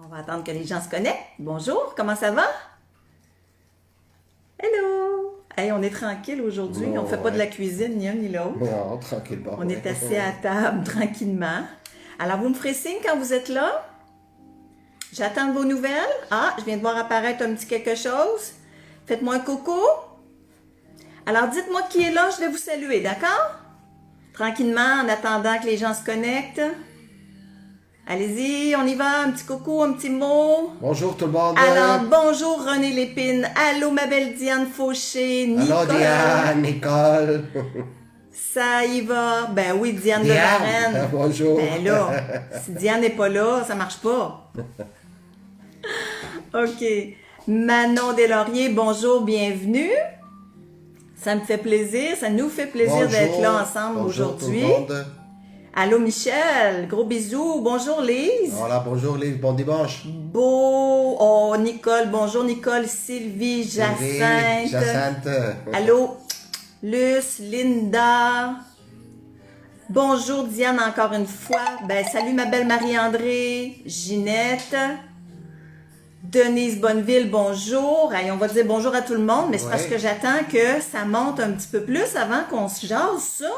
On va attendre que les gens se connectent. Bonjour, comment ça va? Hello! Hey, on est tranquille aujourd'hui. On ne fait pas de la cuisine, ni un ni l'autre. Non, tranquillement. On est assis à table tranquillement. Alors, vous me ferez signe quand vous êtes là. J'attends vos nouvelles. Ah, je viens de voir apparaître un petit quelque chose. Faites-moi un coucou. Alors, dites-moi qui est là, je vais vous saluer, d'accord? Tranquillement, en attendant que les gens se connectent. Allez-y, on y va, un petit coucou, un petit mot. Bonjour tout le monde. Alors, bonjour René Lépine. Allô, ma belle Diane Fauché. Nicole. Allô Diane, Nicole. Ça y va. Ben oui, Diane de Varenne. Bonjour. Ben là, si Diane n'est pas là, ça marche pas. OK. Manon Deslauriers, bonjour, bienvenue. Ça me fait plaisir, ça nous fait plaisir d'être là ensemble aujourd'hui. Bonjour tout le monde. Allô Michel, gros bisous. Bonjour Lise. Voilà, bonjour Lise, bon dimanche. Oh Nicole, bonjour Nicole, Sylvie, Jacinthe. Jacinthe. Allô Luce, Linda. Bonjour Diane encore une fois. Ben salut ma belle Marie-André, Ginette. Denise Bonneville, bonjour. Allez, on va dire bonjour à tout le monde, mais c'est parce que j'attends que ça monte un petit peu plus avant qu'on se jase ça.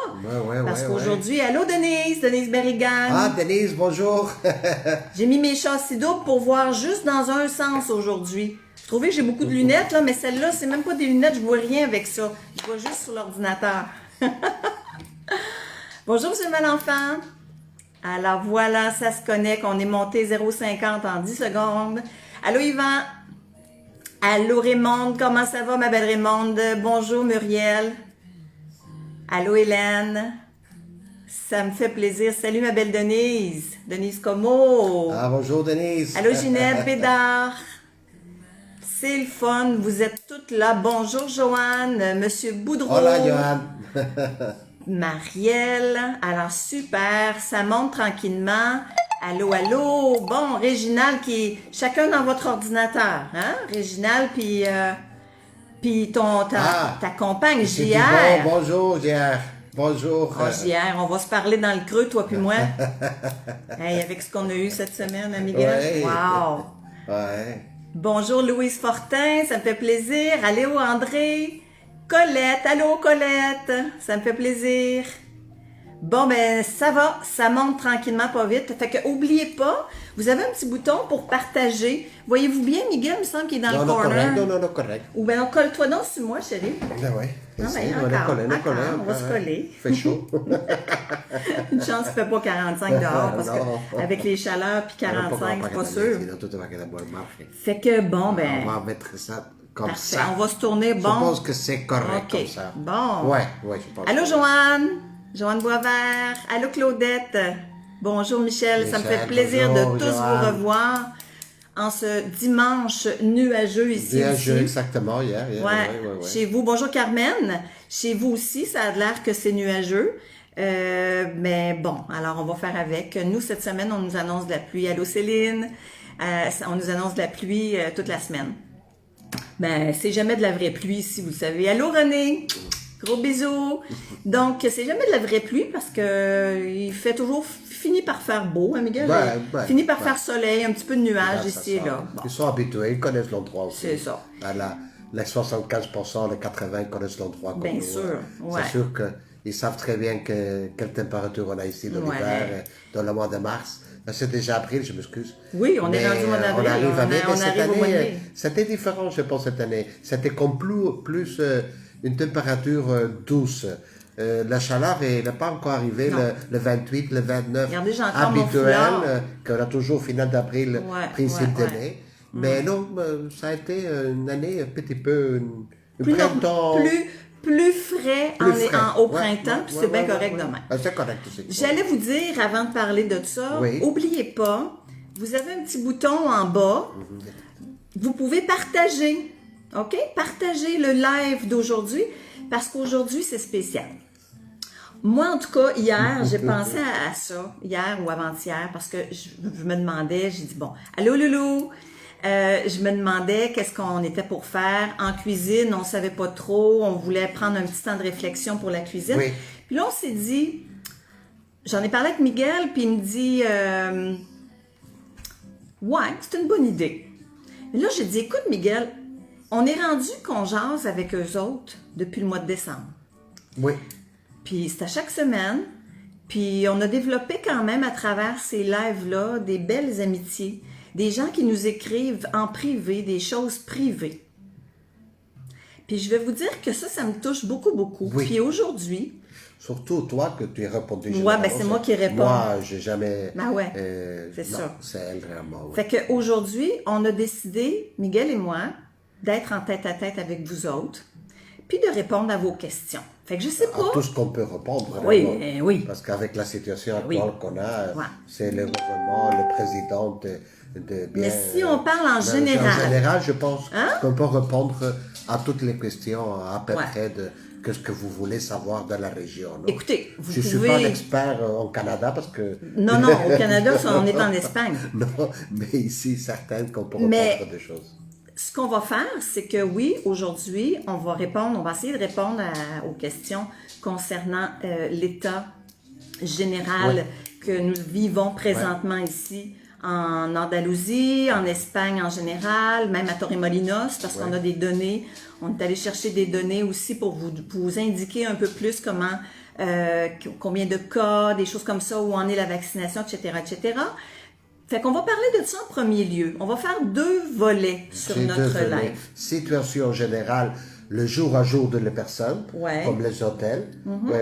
Parce qu'aujourd'hui, allô Denise Berrigan. Ah, Denise, bonjour. J'ai mis mes châssis doubles pour voir juste dans un sens aujourd'hui. Je trouvais que j'ai beaucoup de lunettes, là, mais celle-là, c'est même pas des lunettes, je vois rien avec ça. Je vois juste sur l'ordinateur. Bonjour, monsieur Malenfant. Alors voilà, ça se connecte. On est monté 0,50 en 10 secondes. Allô Yvan. Allô Raymonde, comment ça va ma belle Raymonde? Bonjour Muriel. Allô Hélène. Ça me fait plaisir. Salut ma belle Denise. Denise Como. Ah, bonjour Denise. Allô Ginette Bédard. C'est le fun, vous êtes toutes là. Bonjour Joanne, Monsieur Boudreau. Hola Joanne. Marielle. Alors super, ça monte tranquillement. Allô, allô. Bon, Réginal qui est chacun dans votre ordinateur, hein? Réginal, puis ta compagne, JR. Bonjour JR. Bonjour. Oh, JR, on va se parler dans le creux, toi puis moi. Hey, avec ce qu'on a eu cette semaine, Miguel. Ouais. Wow. Ouais. Bonjour Louise Fortin, ça me fait plaisir. Allô André. Colette, allô Colette, ça me fait plaisir. Bon, ben, ça va, ça monte tranquillement, pas vite. Fait que, oubliez pas, vous avez un petit bouton pour partager. Voyez-vous bien, Miguel, il me semble qu'il est dans le corner. Non, correct. Ou bien, colle-toi donc sur moi, chérie. Ben oui. Non, ben, encore, on va se coller. Il fait chaud. Une chance qu'il ne fait pas 45 dehors, parce qu'avec les chaleurs, puis 45, c'est pas sûr. Fait que, bon, ben... On va mettre ça comme parfait. ça. On va se tourner, bon. Je pense que c'est correct comme ça. Bon. Ouais, je pense. Allô, Joanne. Joanne Boisvert. Allô, Claudette. Bonjour, Michel. Ça me fait plaisir bonjour, de tous Joanne. vous revoir en ce dimanche nuageux ici. Nuageux, exactement, hier. Ouais. Chez vous. Bonjour, Carmen. Chez vous aussi, ça a l'air que c'est nuageux. Mais bon, alors on va faire avec. Nous, cette semaine, on nous annonce de la pluie. Allô, Céline. On nous annonce de la pluie toute la semaine. Ben, c'est jamais de la vraie pluie ici, vous le savez. Allô, René. Gros bisous. Donc, c'est jamais de la vraie pluie parce que il fait toujours, finit par faire beau, hein, Miguel? Finit par faire soleil, un petit peu de nuages ici et là. Bon. Ils sont habitués, ils connaissent l'endroit aussi. C'est ça. Les 75%, les 80%, ils connaissent l'endroit. Bien sûr, ouais. C'est sûr qu'ils savent très bien quelle température on a ici dans l'hiver, dans le mois de mars. C'est déjà avril, je m'excuse. Oui, on est rendu au mois d'avril. On arrive au mois de mai. C'était différent, je pense, cette année. C'était comme plus une température douce. La chaleur n'est pas encore arrivée le 28, le 29. Regardez, j'ai encore habituel, qu'on a toujours finale d'avril, principe de mai. Mais non, ça a été une année un petit peu... Plus frais au printemps, puis c'est bien correct demain. C'est correct aussi. J'allais vous dire, avant de parler de ça, oubliez pas, vous avez un petit bouton en bas, vous pouvez partager, OK? Partagez le live d'aujourd'hui, parce qu'aujourd'hui, c'est spécial. Moi, en tout cas, hier, j'ai pensé à ça, hier ou avant-hier, parce que je me demandais, j'ai dit, bon, allô Loulou, je me demandais qu'est-ce qu'on était pour faire en cuisine, on savait pas trop, on voulait prendre un petit temps de réflexion pour la cuisine. Puis là, on s'est dit, j'en ai parlé avec Miguel, puis il me dit, Ouais, c'est une bonne idée. Mais là, j'ai dit, écoute, Miguel, on est rendu qu'on jase avec eux autres depuis le mois de décembre. Oui. Puis c'est à chaque semaine. Puis on a développé quand même à travers ces lives-là des belles amitiés. Des gens qui nous écrivent en privé, des choses privées. Puis je vais vous dire que ça me touche beaucoup, beaucoup. Oui. Puis aujourd'hui... Surtout toi que tu as répondu. Ouais, ben c'est moi qui réponds. Moi, j'ai jamais... Ben ouais, c'est non, ça. c'est elle vraiment, oui. Fait qu'aujourd'hui, on a décidé, Miguel et moi, d'être en tête-à-tête avec vous autres, puis de répondre à vos questions. Fait que je sais pas... À tout ce qu'on peut répondre, vraiment. Oui, oui. Parce qu'avec la situation actuelle qu'on a, Ouais. c'est le gouvernement, le président de bien... Mais si on parle en général... En général, je pense Hein? qu'on peut répondre à toutes les questions à peu Ouais. près de ce que vous voulez savoir dans la région. Non? Écoutez, vous je pouvez... suis pas un expert au Canada parce que... Non, au Canada, on est en Espagne. Non, mais ici, certaines qu'on peut Mais- répondre des choses. Ce qu'on va faire, c'est que oui, aujourd'hui, on va essayer de répondre aux questions concernant l'état général que nous vivons présentement ici en Andalousie, en Espagne en général, même à Torremolinos, parce qu'on a des données. On est allé chercher des données aussi pour vous indiquer un peu plus comment, combien de cas, des choses comme ça, où en est la vaccination, etc., etc. Fait qu'on va parler de ça en premier lieu. On va faire 2 volets sur J'ai notre deux volets. live. Situation générale, le jour à jour de les personnes, Ouais. comme les hôtels,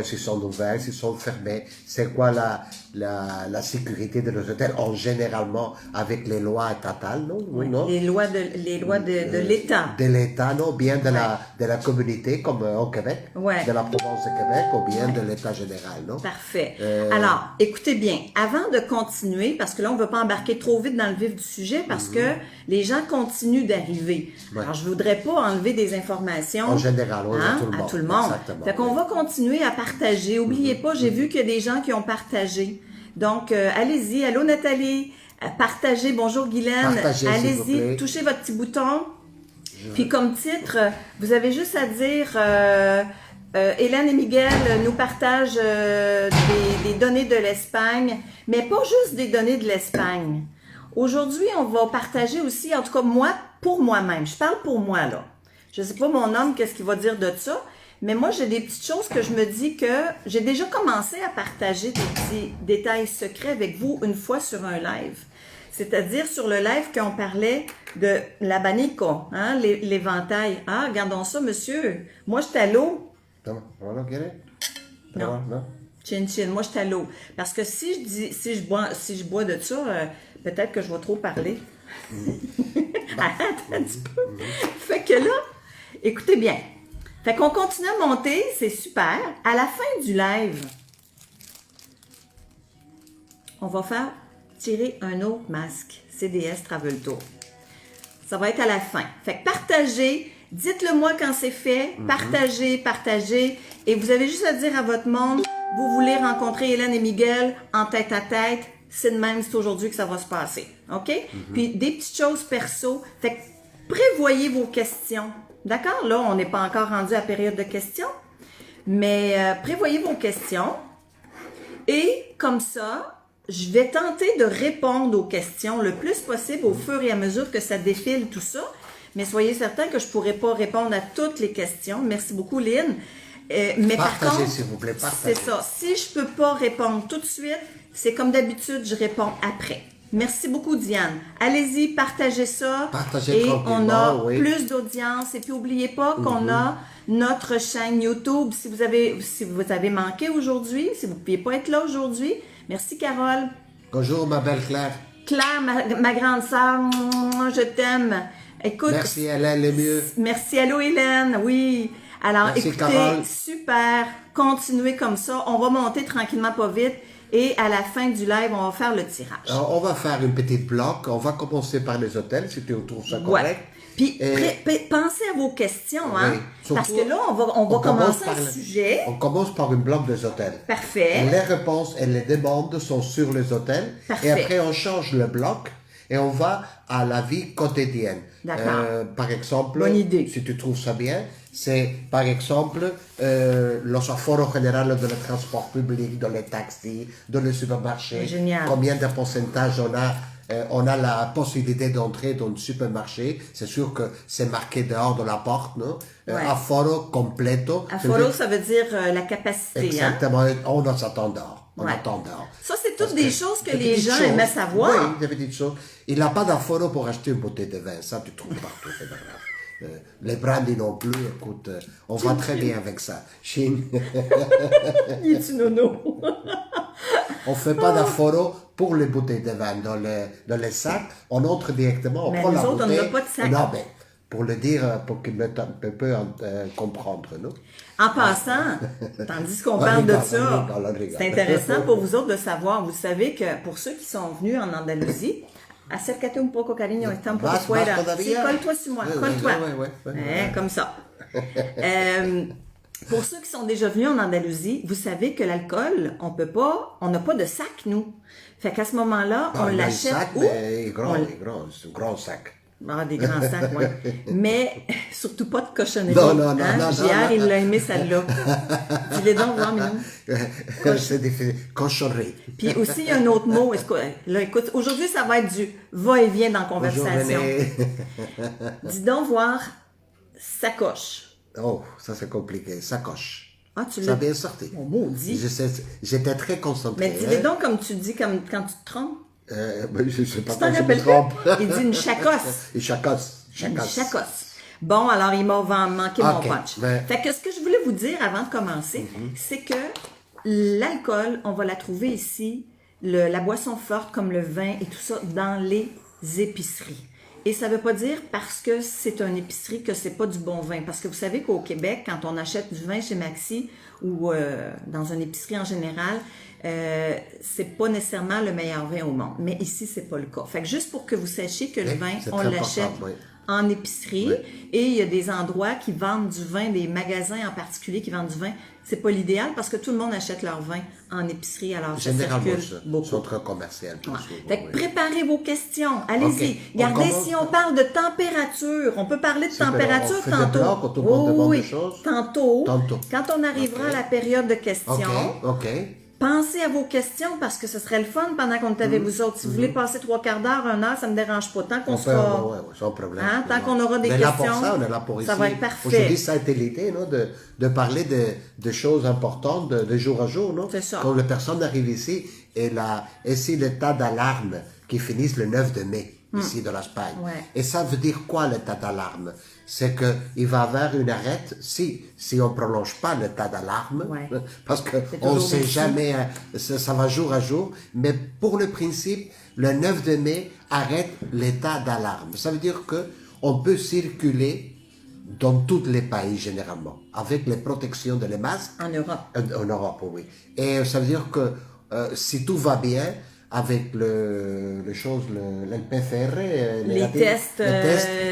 s'ils sont ouverts, s'ils sont fermés, c'est quoi la sécurité de nos hôtels, en généralement avec les lois étatales, non? Ouais. Non? Les lois de l'État. De l'État, non? Bien de la communauté, comme au Québec, Ouais. de la province de Québec, ou bien de l'État général, non? Parfait. Alors, écoutez bien, avant de continuer, parce que là, on ne veut pas embarquer trop vite dans le vif du sujet, parce que les gens continuent d'arriver. Ouais. Alors, je voudrais pas enlever des informations. En général, oui, à tout le monde. Exactement, Fait qu'on va continuer à partager. Oubliez pas, j'ai vu qu'il y a des gens qui ont partagé. Donc, allez-y. Allô, Nathalie. Partagez. Bonjour, Guylaine. Partagez, s'il vous Allez-y, plaît. touchez votre petit bouton. Puis comme titre, vous avez juste à dire Hélène et Miguel nous partagent des données de l'Espagne, mais pas juste des données de l'Espagne. Aujourd'hui, on va partager aussi, en tout cas moi, pour moi-même. Je parle pour moi, là. Je sais pas mon homme, qu'est-ce qu'il va dire de ça, mais moi, j'ai des petites choses que je me dis que j'ai déjà commencé à partager des petits détails secrets avec vous une fois sur un live. C'est-à-dire sur le live qu'on parlait de l'abanico, hein, l'éventail. Ah, regardons ça, monsieur. Moi, je suis à l'eau. Non, voilà, Guéret? Non. Non? Chin chin, moi, je suis à l'eau. Parce que si je bois de ça, peut-être que je vais trop parler. Attends un petit peu. Fait que là, écoutez bien. Fait qu'on continue à monter, c'est super. À la fin du live, on va faire tirer un autre masque, CDS Travel Tour. Ça va être à la fin. Fait que partagez, dites-le moi quand c'est fait, partagez, et vous avez juste à dire à votre monde, vous voulez rencontrer Hélène et Miguel en tête à tête, c'est de même, c'est aujourd'hui que ça va se passer. OK? Puis des petites choses perso. Fait que prévoyez vos questions. D'accord? Là, on n'est pas encore rendu à la période de questions, mais prévoyez vos questions. Et comme ça, je vais tenter de répondre aux questions le plus possible au fur et à mesure que ça défile tout ça. Mais soyez certains que je ne pourrai pas répondre à toutes les questions. Merci beaucoup, Lynn. Mais par Partagez, contre, s'il vous plaît, partagez. c'est ça. Si je ne peux pas répondre tout de suite, c'est comme d'habitude, je réponds après. Merci beaucoup, Diane. Allez-y, partagez ça. Partagez et on a tranquillement, oui. plus d'audience. Et puis, n'oubliez pas qu'on a notre chaîne YouTube. Si vous avez manqué aujourd'hui, si vous ne pouviez pas être là aujourd'hui, merci, Carole. Bonjour, ma belle Claire. Claire, ma grande sœur, je t'aime. Écoute, Merci, Hélène, le mieux. merci, allô Hélène, oui. Alors, Merci, écoutez, Carole. super, continuez comme ça. On va monter tranquillement, pas vite. Et à la fin du live, on va faire le tirage. Alors, on va faire une petite bloc. On va commencer par les hôtels, si tu trouves ça correct. Puis, pensez à vos questions, hein. Oui. Surtout, parce que là, on va commencer un sujet. On commence par une bloc des hôtels. Parfait. Les réponses et les demandes sont sur les hôtels. Parfait. Et après, on change le bloc et on va à la vie quotidienne. D'accord. Par exemple, Bonne idée. si tu trouves ça bien, c'est par exemple los aforos généraux de le transport public, dans les taxis, dans les supermarchés. Génial. Combien de pourcentage on a On a la possibilité d'entrer dans le supermarché. C'est sûr que c'est marqué dehors de la porte, non? Aforo completo. Aforo, ça veut dire la capacité. Exactement. On s'attend dehors. On attend dehors. Ça, c'est toutes des choses que les gens aimaient savoir. Oui, des petites choses. Il n'a pas d'aforo pour acheter une bouteille de vin. Ça, tu trouves partout, c'est pas grave. Les brandy non plus, écoute, on va très bien avec ça. Chine. Il est nono. On ne fait pas d'aforo pour les bouteilles de vin dans les sacs. On entre directement, on prend la bouteille. Mais nous autres, on n'a pas de sac. Non, mais pour le dire, pour qu'il peut comprendre, non? En passant, tandis qu'on parle de ça, c'est intéressant pour vous autres de savoir. Vous savez que pour ceux qui sont venus en Andalousie, acércate un poco, cariño, está un poco fuera. Si, colle-toi sur moi, colle-toi. Comme ça. Pour ceux qui sont déjà venus en Andalousie, vous savez que l'alcool, on n'a pas de sac, nous. Fait qu'à ce moment-là, on l'achète où? Il est grand, c'est un grand sac. Ah, des grands sacs, oui. Mais surtout pas de cochonnerie. Non. JR, il l'a aimé, celle-là. Dis-les donc, voir, mais c'est des cochonneries. Puis aussi, il y a un autre mot. Là, écoute, aujourd'hui, ça va être du va-et-vient dans la conversation. Dis donc, voir, sacoche. Oh, ça c'est compliqué. Sacoche. Ah, tu ça a bien sorti. Mon maudit. J'étais très concentré. Mais dis-les donc comme tu dis quand tu te trompes. Je ne sais pas quand je me trompe. Il dit une chacosse. Une chacosse. Une chacosse. Bon, alors il m'a manqué mon punch. Fait que ce que je voulais vous dire avant de commencer, c'est que l'alcool, on va la trouver ici, la boisson forte comme le vin et tout ça, dans les épiceries. Et ça ne veut pas dire parce que c'est une épicerie que c'est pas du bon vin. Parce que vous savez qu'au Québec, quand on achète du vin chez Maxi ou dans une épicerie en général, c'est pas nécessairement le meilleur vin au monde. Mais ici, c'est pas le cas. Fait que juste pour que vous sachiez que le vin, on l'achète en épicerie. Et il y a des endroits qui vendent du vin, des magasins en particulier qui vendent du vin. C'est pas l'idéal parce que tout le monde achète leur vin en épicerie. Alors, ça circule beaucoup. Centre commercial. Fait que préparez vos questions. Allez-y. Regardez, si on parle de température, on peut parler de température tantôt. Tantôt. Quand on arrivera à la période de questions. Pensez à vos questions parce que ce serait le fun pendant qu'on est avec vous autres. Si vous voulez passer 3 quarts d'heure, 1 heure, ça ne me dérange pas. Tant qu'on sera... sans problème. Tant qu'on aura des questions, on est là pour ça va être parfait. Aujourd'hui, ça a été l'idée, non, de parler de choses importantes de jour à jour. Non? C'est ça. Quand les personnes arrivent ici, et si l'état d'alarme qui finisse le 9 de mai, ici de l'Espagne. Et ça veut dire quoi l'état d'alarme? C'est qu'il va y avoir une arrête si on ne prolonge pas l'état d'alarme, parce qu'on ne sait jamais, ça va jour à jour, mais pour le principe, le 9 de mai arrête l'état d'alarme. Ça veut dire qu'on peut circuler dans tous les pays généralement, avec les protections de les masques. En Europe. En Europe, oui. Et ça veut dire que si tout va bien, avec le PCR, les tests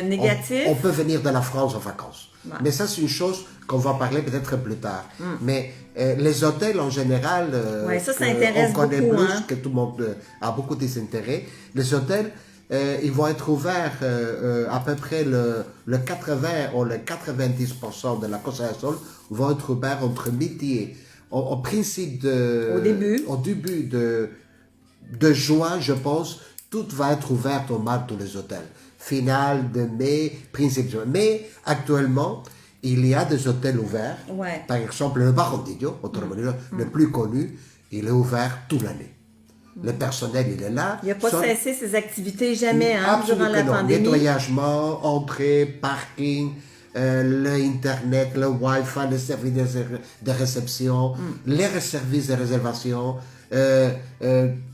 négatifs, on peut venir de la France en vacances. Mais ça, c'est une chose qu'on va parler peut-être plus tard. Mais les hôtels, en général, ça intéresse on connaît beaucoup, plus, que tout le monde a beaucoup d'intérêt. Les hôtels, ils vont être ouverts à peu près le 80 ou le 90% de la Costa del Sol vont être ouverts entre midi et au principe au début de juin, je pense, tout va être ouvert au mal, tous les hôtels. Final de mai, principe de juin. Mais actuellement, il y a des hôtels ouverts. Par exemple, le Barondillo, le plus connu, il est ouvert toute l'année. Le personnel, il est là. Il n'a pas cessé ses activités jamais durant la pandémie. Nettoyagement, entrée, parking, l'Internet, le Wi-Fi, les services de réception, les services de réservation.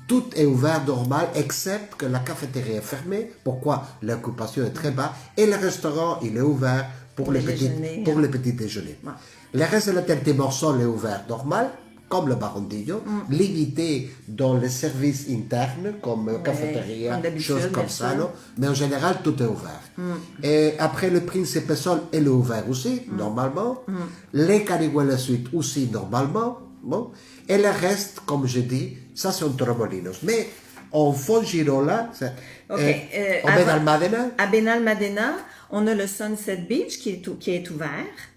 Tout est ouvert normal, except que la cafétéria est fermée. Pourquoi? L'occupation est très basse. Et le restaurant, il est ouvert pour les petits déjeuners. Le reste de l'hôtel Timorsol est ouvert normal, comme le Barondillo, limité dans les services internes, comme cafétéria, choses comme ça. Non? Mais en général, tout est ouvert. Et après, le Principe Sol, il est ouvert aussi, normalement. Les Carihuela Suite aussi, normalement. Bon. Et le reste, comme je dis, ça sont Torremolinos. Mais en Fuengirola, à Benalmádena, on a le Sunset Beach qui est ouvert.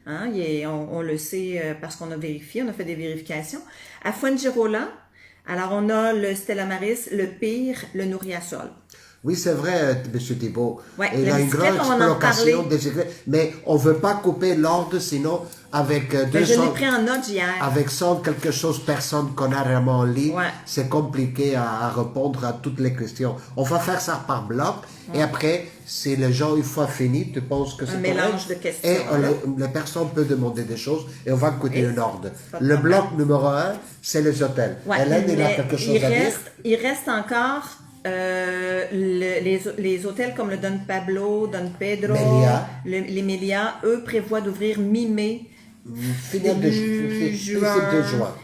On le sait parce qu'on a vérifié, on a fait des vérifications. À Fuengirola, alors on a le Stella Maris, le Pire, le Nourriasol. Oui, c'est vrai, M. Thibault. Ouais, il a une grande exploitation des secrets, mais on ne veut pas couper l'ordre, sinon avec 200... Je l'ai pris en note hier. Avec 100 quelque chose personnes qu'on a vraiment en ligne, c'est compliqué à répondre à toutes les questions. On va faire ça par bloc, et après, si les gens, une fois fini, tu penses que c'est un mélange de questions. Et les personnes peuvent demander des choses, et on va écouter un ordre. Le bloc numéro 1, c'est les hôtels. Ouais, Hélène, il a quelque chose à dire? Il reste encore... les hôtels comme le Don Pablo, Don Pedro, les Melia, eux prévoient d'ouvrir mi-mai, début juin.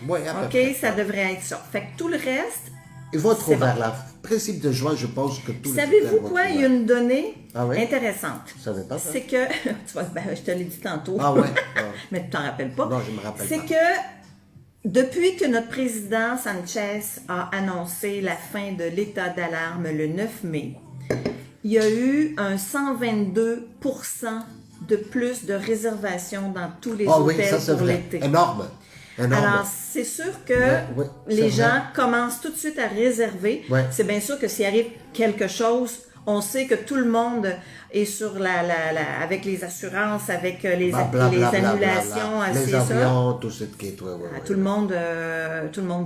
Ouais, OK, ça devrait être ça. Fait que tout le reste, il va être ouvert là. Principe de juin, je pense que tout. Savez-vous quoi? Il y a une donnée intéressante. Je savais pas ça. C'est que, je te l'ai dit tantôt, mais tu t'en rappelles pas. Non, je me rappelle pas. C'est que depuis que notre président Sanchez a annoncé la fin de l'état d'alarme le 9 mai, il y a eu un 122% de plus de réservations dans tous les hôtels pour l'été. Énorme. Alors, c'est sûr que les gens commencent tout de suite à réserver. C'est bien sûr que s'il arrive quelque chose, on sait que tout le monde est sur avec les assurances, avec les annulations, les avions, tout ce qui est... tout le monde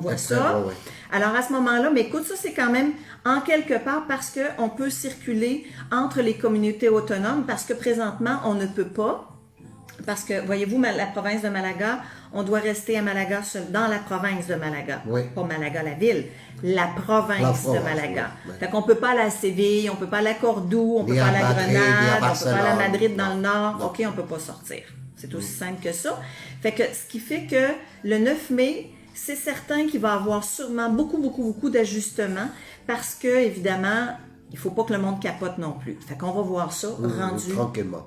voit ça. Alors, à ce moment-là, mais écoute, ça, c'est quand même en quelque part parce qu'on peut circuler entre les communautés autonomes, parce que présentement, on ne peut pas. Parce que, voyez-vous, la province de Malaga, on doit rester à Malaga, dans la province de Malaga. Pas Malaga, la ville. La province de Malaga. Fait qu'on peut pas aller à Séville, on peut pas aller à Cordoue, on peut pas aller à Grenade, on peut pas aller à Madrid dans le nord. OK, on peut pas sortir. C'est aussi simple que ça. Fait que, ce qui fait que le 9 mai, c'est certain qu'il va y avoir sûrement beaucoup d'ajustements parce que, évidemment, il ne faut pas que le monde capote non plus. Fait qu'on va voir ça rendu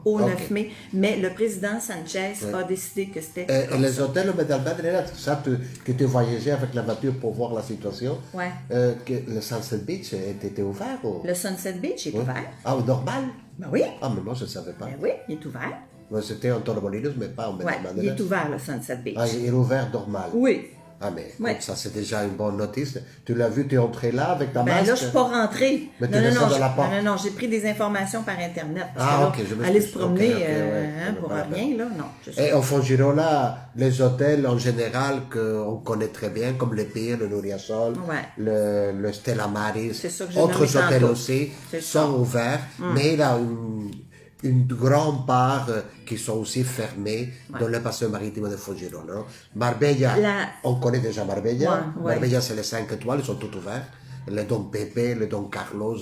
au 9 mai. Mais le président Sanchez a décidé que c'était... Et les hôtels, Madame Badrena, ça que tu voyageais avec la voiture pour voir la situation, que le Sunset Beach était ouvert? Ou... Le Sunset Beach est ouvert. Ah, normal? Ben oui. Ah, mais moi, je ne savais pas. Ben oui, il est ouvert. C'était en Torremolinos, mais pas en Madame Badrena. Il est ouvert, le Sunset Beach. Ah, il est ouvert normal? Oui. Ah, mais ça, c'est déjà une bonne notice. Tu l'as vu, tu es entré là avec ta masque? Là, je ne suis pas rentrée. Mais non, j'ai pris des informations par Internet. Aller se promener pour rien, là, non. Et au Fuengirola, les hôtels en général qu'on connaît très bien, comme le Pire, le Nuriasol, le Stella Maris, autres hôtels aussi, sont ouverts, mais il y a une grande part qui sont aussi fermées dans le bassin maritime de Fuengirola. Marbella, on connaît déjà Marbella. Marbella, c'est les 5 étoiles, ils sont toutes ouvertes. Le Don Pepe, le Don Carlos,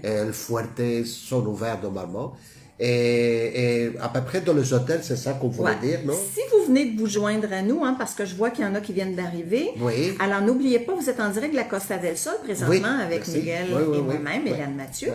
le Fuerte sont ouverts normalement. Et à peu près dans les hôtels, c'est ça qu'on voulait dire, non? Si vous venez de vous joindre à nous, parce que je vois qu'il y en a qui viennent d'arriver, alors n'oubliez pas, vous êtes en direct de la Costa del Sol présentement avec Miguel et moi-même, Hélène Mathieu.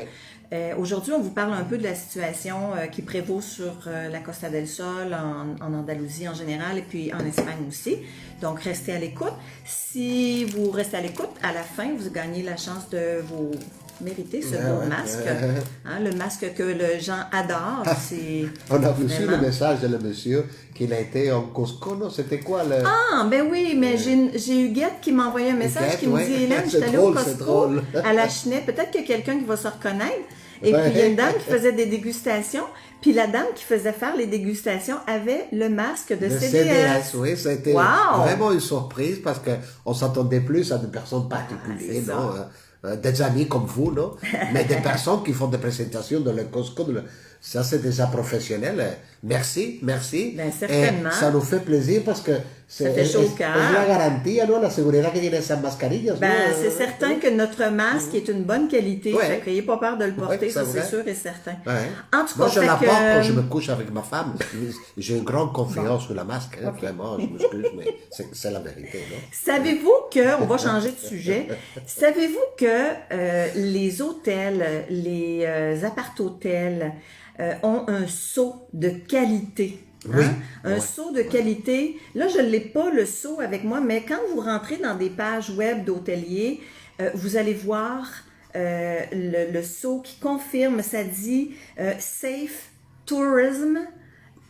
Aujourd'hui, on vous parle un peu de la situation qui prévaut sur la Costa del Sol, en Andalousie en général, et puis en Espagne aussi. Donc, restez à l'écoute. Si vous restez à l'écoute, à la fin, vous gagnez la chance de vous mériter ce beau masque. Le masque que les gens adorent. On a reçu le message de le monsieur qu'il a été en Costco, non? C'était quoi le... Ah, ben oui, mais j'ai eu Guette qui m'a envoyé un message qui me dit « Hélène, je suis allée au Costco à la Chenette. Peut-être qu'il y a quelqu'un qui va se reconnaître. » Et puis, il y a une dame qui faisait des dégustations. Puis la dame qui faisait faire les dégustations avait le masque de CDS. Oui, ça a été vraiment une surprise parce qu'on s'attendait plus à des personnes particulières, des amis comme vous, non? Mais des personnes qui font des présentations dans le Costco. Ça, c'est déjà professionnel. Merci. Ben, certainement. Et ça nous fait plaisir parce que ça fait chaud au cœur. C'est la garantie, non? La sécurité que tiene esas mascarillas. C'est certain que notre masque est une bonne qualité. Fait que n'ayez pas peur de le porter, ça c'est sûr et certain. En tout cas, moi, je la porte quand je me couche avec ma femme. J'ai une grande confiance sur la masque. Vraiment, je m'excuse, mais c'est la vérité, non? Savez-vous que, on va changer de sujet, savez-vous que les hôtels, les appart-hôtels ont un sceau de qualité? Un sceau de qualité. Là, je ne l'ai pas, le sceau, avec moi, mais quand vous rentrez dans des pages web d'hôteliers, vous allez voir le sceau qui confirme, ça dit Safe Tourism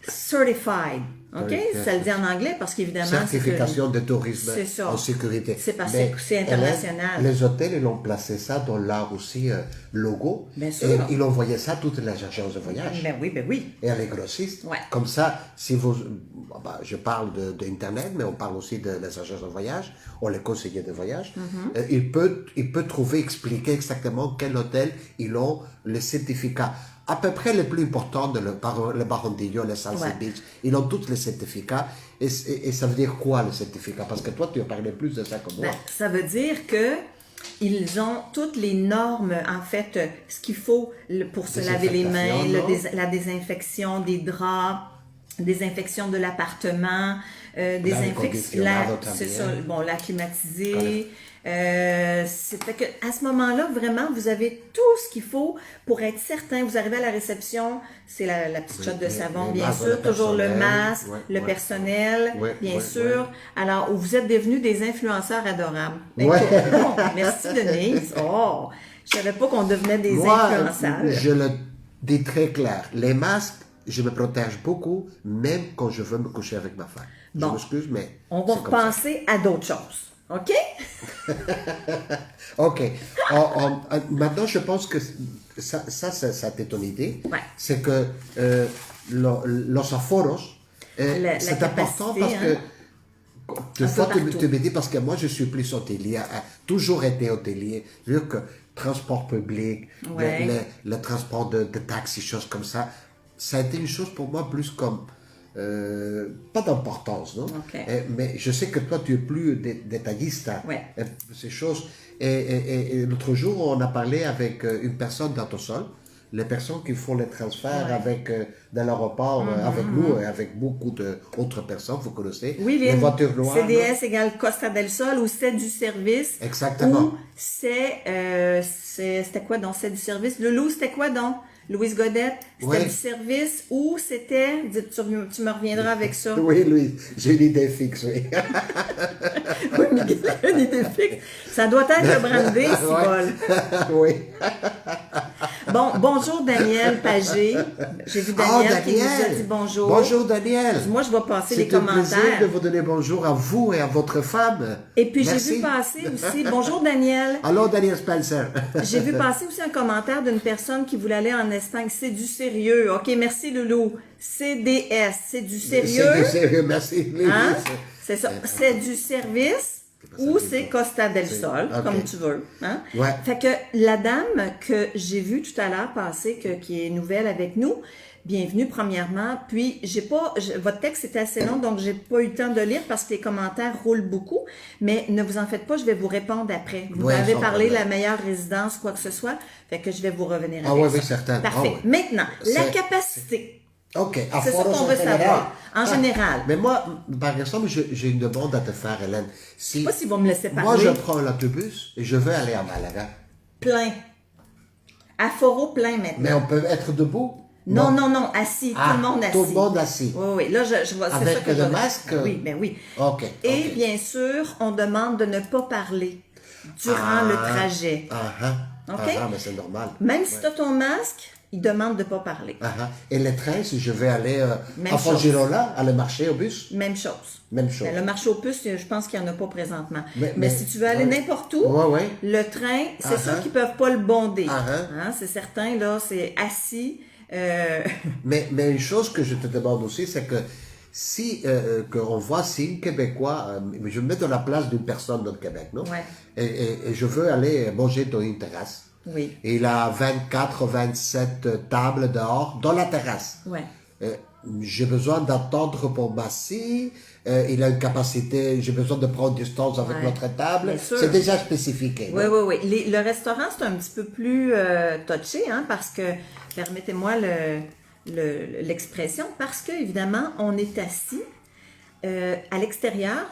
Certified. OK? Ça le dit en anglais parce qu'évidemment... Certification de tourisme en sécurité. C'est parce que c'est international. Les hôtels, ils ont placé ça dans leur aussi logo. Bien sûr. Et ils envoyaient ça à toutes les agences de voyage. Ben oui. Et à les grossistes. Ouais. Comme ça, si vous... je parle d'Internet, mais on parle aussi des agences de voyage, ou les conseillers de voyage. Il peut trouver, expliquer exactement quel hôtel ils ont le certificat. À peu près les plus importants, le Barandillo, le Salsa Beach, ils ont tous les certificats. Et ça veut dire quoi, le certificat? Parce que toi, tu as parlé plus de ça que moi. Ça veut dire que ils ont toutes les normes, en fait, ce qu'il faut pour se laver les mains, la désinfection des draps, désinfection de l'appartement, désinfection, c'est ça, bon, la climatisée. C'est fait que à ce moment-là, vraiment, vous avez tout ce qu'il faut pour être certain. Vous arrivez à la réception, c'est la petite shot de savon, bien sûr, toujours le masque, le personnel, bien sûr. Alors, vous êtes devenus des influenceurs adorables. Bon, merci Denise. Oh, je savais pas qu'on devenait des influenceurs. Je le dis très clair. Les masques, je me protège beaucoup, même quand je veux me coucher avec ma femme. Je m'excuse, mais on va repenser à d'autres choses. OK? OK. Maintenant, je pense que ça c'est ton idée. Ouais. C'est que los aforos, c'est important parce que des fois, tu me dis, parce que moi, je suis plus hôtelier, toujours été hôtelier, vu que transport public, le transport de taxi, choses comme ça a été une chose pour moi plus comme... pas d'importance, non? Okay. Mais je sais que toi, tu es plus détailliste. Ces choses. Et l'autre jour, on a parlé avec une personne d'Autosol, les personnes qui font les transferts dans l'aéroport avec nous et avec beaucoup d'autres personnes, vous connaissez. Oui, les voitures noires. CDS égale Costa del Sol ou c'est du service. Exactement. Ou c'était quoi donc? C'est du service. Loulou, c'était quoi donc? Louise Godette, c'était du service ou c'était... Tu me reviendras avec ça. Oui, Louise, j'ai une idée fixe, oui. Oui, Miguel a une idée fixe. Ça doit être le brandé, Cibole. Oui. Bon, bonjour Daniel Pagé. J'ai vu Daniel qui nous a dit bonjour. Bonjour Daniel. Moi, je vais passer les commentaires. C'est un plaisir de vous donner bonjour à vous et à votre femme. Et puis, j'ai vu passer aussi... Bonjour Daniel. Allô Daniel Spencer. J'ai vu passer aussi un commentaire d'une personne qui voulait aller en Espagne. C'est du sérieux. OK, merci Loulou. CDS, c'est du sérieux. C'est du sérieux, merci. Hein? C'est ça. C'est du service. Ou c'est Costa del Sol, comme tu veux. Hein? Ouais. Fait que la dame que j'ai vue tout à l'heure passer, qui est nouvelle avec nous, bienvenue premièrement. Puis, votre texte est assez long, donc j'ai pas eu le temps de lire parce que les commentaires roulent beaucoup. Mais ne vous en faites pas, je vais vous répondre après. Vous m'avez parlé de la meilleure résidence, quoi que ce soit. Fait que je vais vous revenir avec ça. Oui, certain. Parfait. Maintenant, la capacité. OK. C'est ça qu'on veut savoir. En général. Mais moi, par exemple, j'ai une demande à te faire, Hélène. Je sais pas s'ils vont me laisser parler. Moi, je prends l'autobus et je veux aller à Malaga. Plein. À Foro, plein maintenant. Mais on peut être debout? Non, assis. Tout le monde assis. Tout le monde assis. Oui. Là, je vois. Avec ça le masque? Oui, ben oui. OK. Et bien sûr, on demande de ne pas parler durant le trajet. OK? Mais c'est normal. Même si tu as ton masque, il demande de ne pas parler. Et le train, si je vais aller à Fongirola, aller marcher au bus? Même chose. Même chose. Ben, le marché au bus, je pense qu'il n'y en a pas présentement. Mais si tu veux aller n'importe où, le train, c'est sûr qu'ils ne peuvent pas le bonder. Hein, c'est certain, là, c'est assis. Mais une chose que je te demande aussi, c'est que si qu'on voit si un Québécois, je me mets dans la place d'une personne dans le Québec, non? Et je veux aller manger dans une terrasse. Oui. Et il a 24, 27 tables dehors, dans la terrasse. J'ai besoin d'attendre pour m'asseoir. Il a une capacité, j'ai besoin de prendre distance avec notre table. C'est déjà spécifié. Oui. Le restaurant, c'est un petit peu plus touché, hein, parce que, permettez-moi l'expression, parce que, évidemment, on est assis à l'extérieur,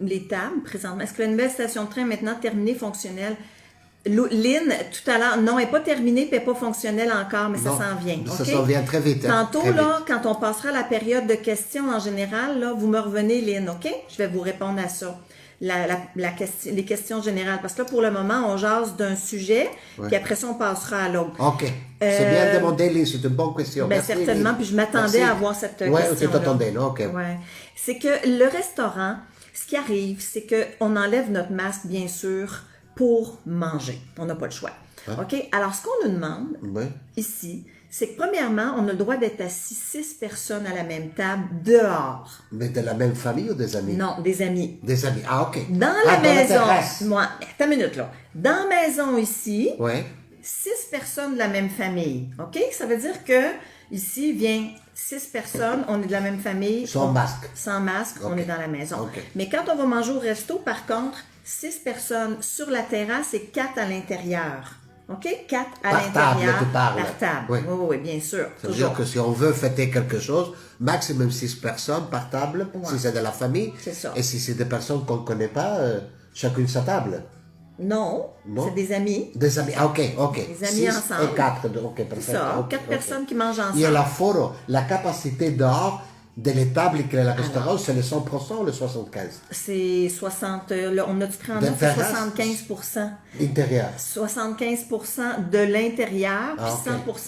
les tables, présentement. Est-ce que la nouvelle station de train est maintenant terminée, fonctionnelle? Lynn, tout à l'heure, non, elle n'est pas terminée, puis elle n'est pas fonctionnelle encore, mais ça s'en vient. Ça s'en vient très vite. Tantôt, très là, quand on passera à la période de questions en général, là, vous me revenez, Lynn, OK? Je vais vous répondre à ça. les questions générales. Parce que là, pour le moment, on jase d'un sujet, puis après ça, on passera à l'autre. OK. C'est bien demandé, Lise, c'est une bonne question. Bien, certainement, puis je m'attendais à avoir cette question-là. Oui, tu t'attendais, OK. Ouais. C'est que le restaurant, ce qui arrive, c'est qu'on enlève notre masque, bien sûr, pour manger. On n'a pas le choix. OK? Alors, ce qu'on nous demande ici, c'est que premièrement, on a le droit d'être assis 6 personnes à la même table dehors. Mais de la même famille ou des amis? Non, des amis. Des amis, OK. Dans la maison. Moi, attends une minute là. Dans la maison ici, 6 personnes de la même famille. OK? Ça veut dire que ici vient 6 personnes, on est de la même famille. Sans masque. Sans masque, on est dans la maison. Mais quand on va manger au resto, par contre, 6 personnes sur la terrasse et 4 à l'intérieur. OK? 4 à l'intérieur. Par table. Oui, bien sûr. Ça veut dire que si on veut fêter quelque chose, maximum 6 personnes par table, si c'est de la famille. C'est ça. Et si c'est des personnes qu'on ne connaît pas, chacune sa table. Non, c'est des amis. Des amis, OK. Des amis ensemble. Et 4, OK, parfait. C'est ça, 4 personnes qui mangent ensemble. Et l'aforo, la capacité dehors de l'étable que le restaurant, c'est le 100% ou le 75%? C'est 60, on a du pris en note, c'est 75%. Intérieur. 75% de l'intérieur, puis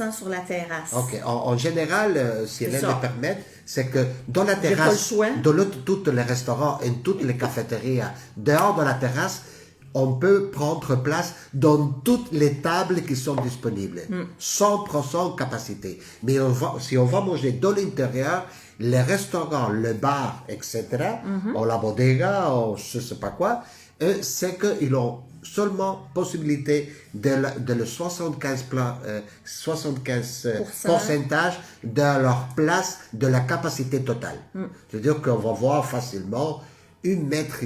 100% sur la terrasse. OK. En général, si Hélène me permet, c'est que dans la terrasse, dans tous les restaurants et toutes les cafétérias, dehors de la terrasse, on peut prendre place dans toutes les tables qui sont disponibles. 100% capacité. Mais si on va manger dans l'intérieur, les restaurants, le bar, etc., ou la bodega, ou je ne sais pas quoi, c'est qu'ils ont seulement possibilité de le 75% de leur place de la capacité totale. C'est-à-dire qu'on va voir facilement 1,5 mètre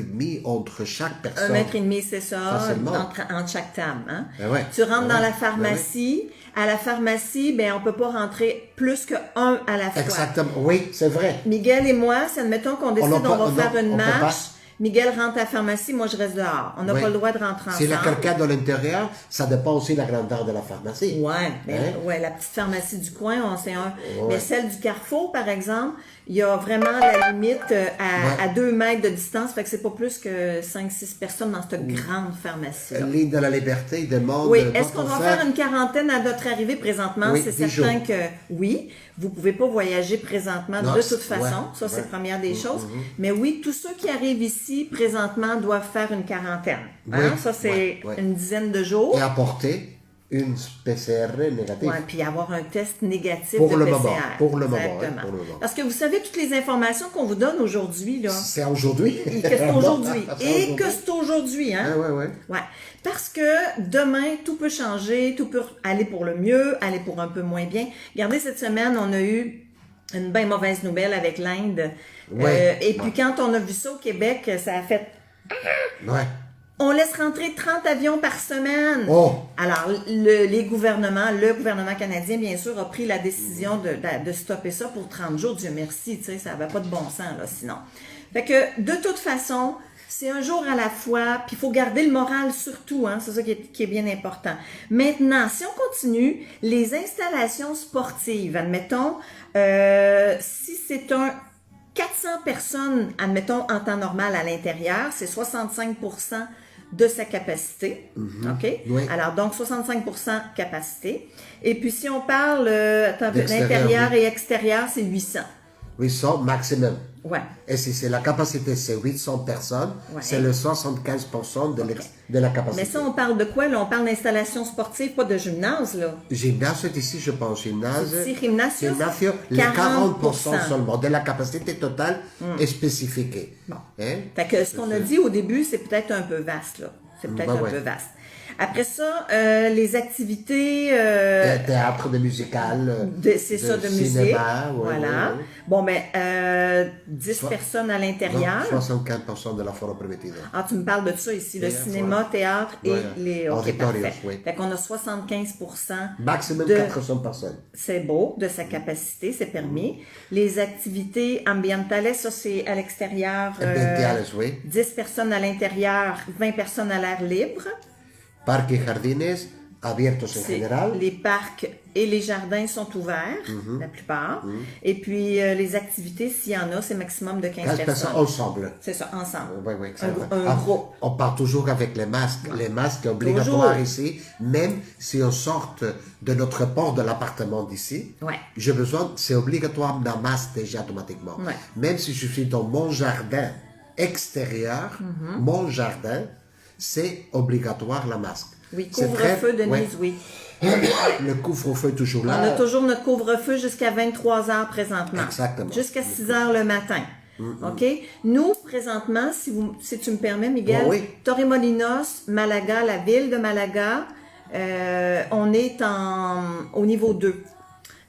entre chaque personne. 1,5 mètre, c'est ça, entre chaque table. Hein? Tu rentres dans la pharmacie. À la pharmacie, on ne peut pas rentrer plus que 1 à la fois. Exactement, oui, c'est vrai. Miguel et moi, si admettons qu'on décide on va faire une marche, Miguel rentre à la pharmacie, moi je reste dehors. On n'a pas le droit de rentrer ensemble. S'il y a quelqu'un dans l'intérieur, ça dépend aussi de la grandeur de la pharmacie. La petite pharmacie du coin, c'est un. Mais celle du Carrefour, par exemple, il y a vraiment la limite à 2 mètres de distance, fait que c'est pas plus que 5-6 personnes dans cette grande pharmacie-là. L'île de la Liberté demande... Oui, est-ce qu'on va faire une quarantaine à notre arrivée présentement? C'est certain que oui. Vous pouvez pas voyager présentement de toute façon. Ça, c'est la première des choses. Mais oui, tous ceux qui arrivent ici présentement doivent faire une quarantaine. Ça, c'est une dizaine de jours. Et apporter une PCR négative. Oui, puis avoir un test négatif pour de le PCR. Moment. Pour le moment. Parce que vous savez, toutes les informations qu'on vous donne aujourd'hui, là. C'est aujourd'hui. Et que c'est aujourd'hui. Et que c'est aujourd'hui, hein. Oui. Parce que demain, tout peut changer, tout peut aller pour le mieux, aller pour un peu moins bien. Regardez, cette semaine, on a eu une bien mauvaise nouvelle avec l'Inde. Et puis quand on a vu ça au Québec, ça a fait... On laisse rentrer 30 avions par semaine. Alors, le gouvernement canadien, bien sûr, a pris la décision de stopper ça pour 30 jours. Dieu merci, tu sais, ça n'avait pas de bon sens, là, sinon. Fait que, de toute façon, c'est un jour à la fois, puis il faut garder le moral surtout, hein, c'est ça qui est bien important. Maintenant, si on continue, les installations sportives, admettons, si c'est 400 personnes, admettons, en temps normal à l'intérieur, c'est 65% de sa capacité. OK? Alors, donc, 65% capacité. Et puis, si on parle d'intérieur et extérieur, c'est 800. 800 maximum. Ouais. Et si c'est la capacité, c'est 800 personnes, c'est le 75% de la capacité. Mais ça, on parle de quoi, là? On parle d'installation sportive, pas de gymnase, là? Gymnase, c'est ici, je pense. Gymnase, les 40% seulement de la capacité totale est spécifiée. Bon. Fait que ce qu'on a dit au début, c'est peut-être un peu vaste, là. C'est peut-être un peu vaste. Après ça, les activités... théâtre, de musical, c'est ça, de musique. Cinéma, voilà. Bon, 10 personnes à l'intérieur. 75% de la forme permittie. Ah, tu me parles de ça ici, le cinéma, théâtre et les... OK, parfait. Fait qu'on a 75%. Maximum 400 personnes. C'est beau, de sa capacité, c'est permis. Les activités ambientales, ça, c'est à l'extérieur. 10 personnes à l'intérieur, 20 personnes à l'air libre. Parques et jardines, Abiertos en général. Les parcs et les jardins sont ouverts, la plupart. Et puis, les activités, s'il y en a, c'est maximum de 15 personnes. Ensemble. C'est ça, ensemble. Oui, oui. Un groupe. On part toujours avec les masques. Les masques obligatoires ici, même si on sort de notre port de l'appartement d'ici. Ouais. J'ai besoin, c'est obligatoire d'un masque déjà automatiquement. Ouais. Même si je suis dans mon jardin extérieur, mon jardin, c'est obligatoire la masque. Oui, couvre-feu, Denise, oui. Le couvre-feu toujours là. On a toujours notre couvre-feu jusqu'à 23 heures présentement. Exactement. Jusqu'à 6 heures le matin. OK? Nous, présentement, si tu me permets, Miguel, Torremolinos, Malaga, la ville de Malaga, on est au niveau 2.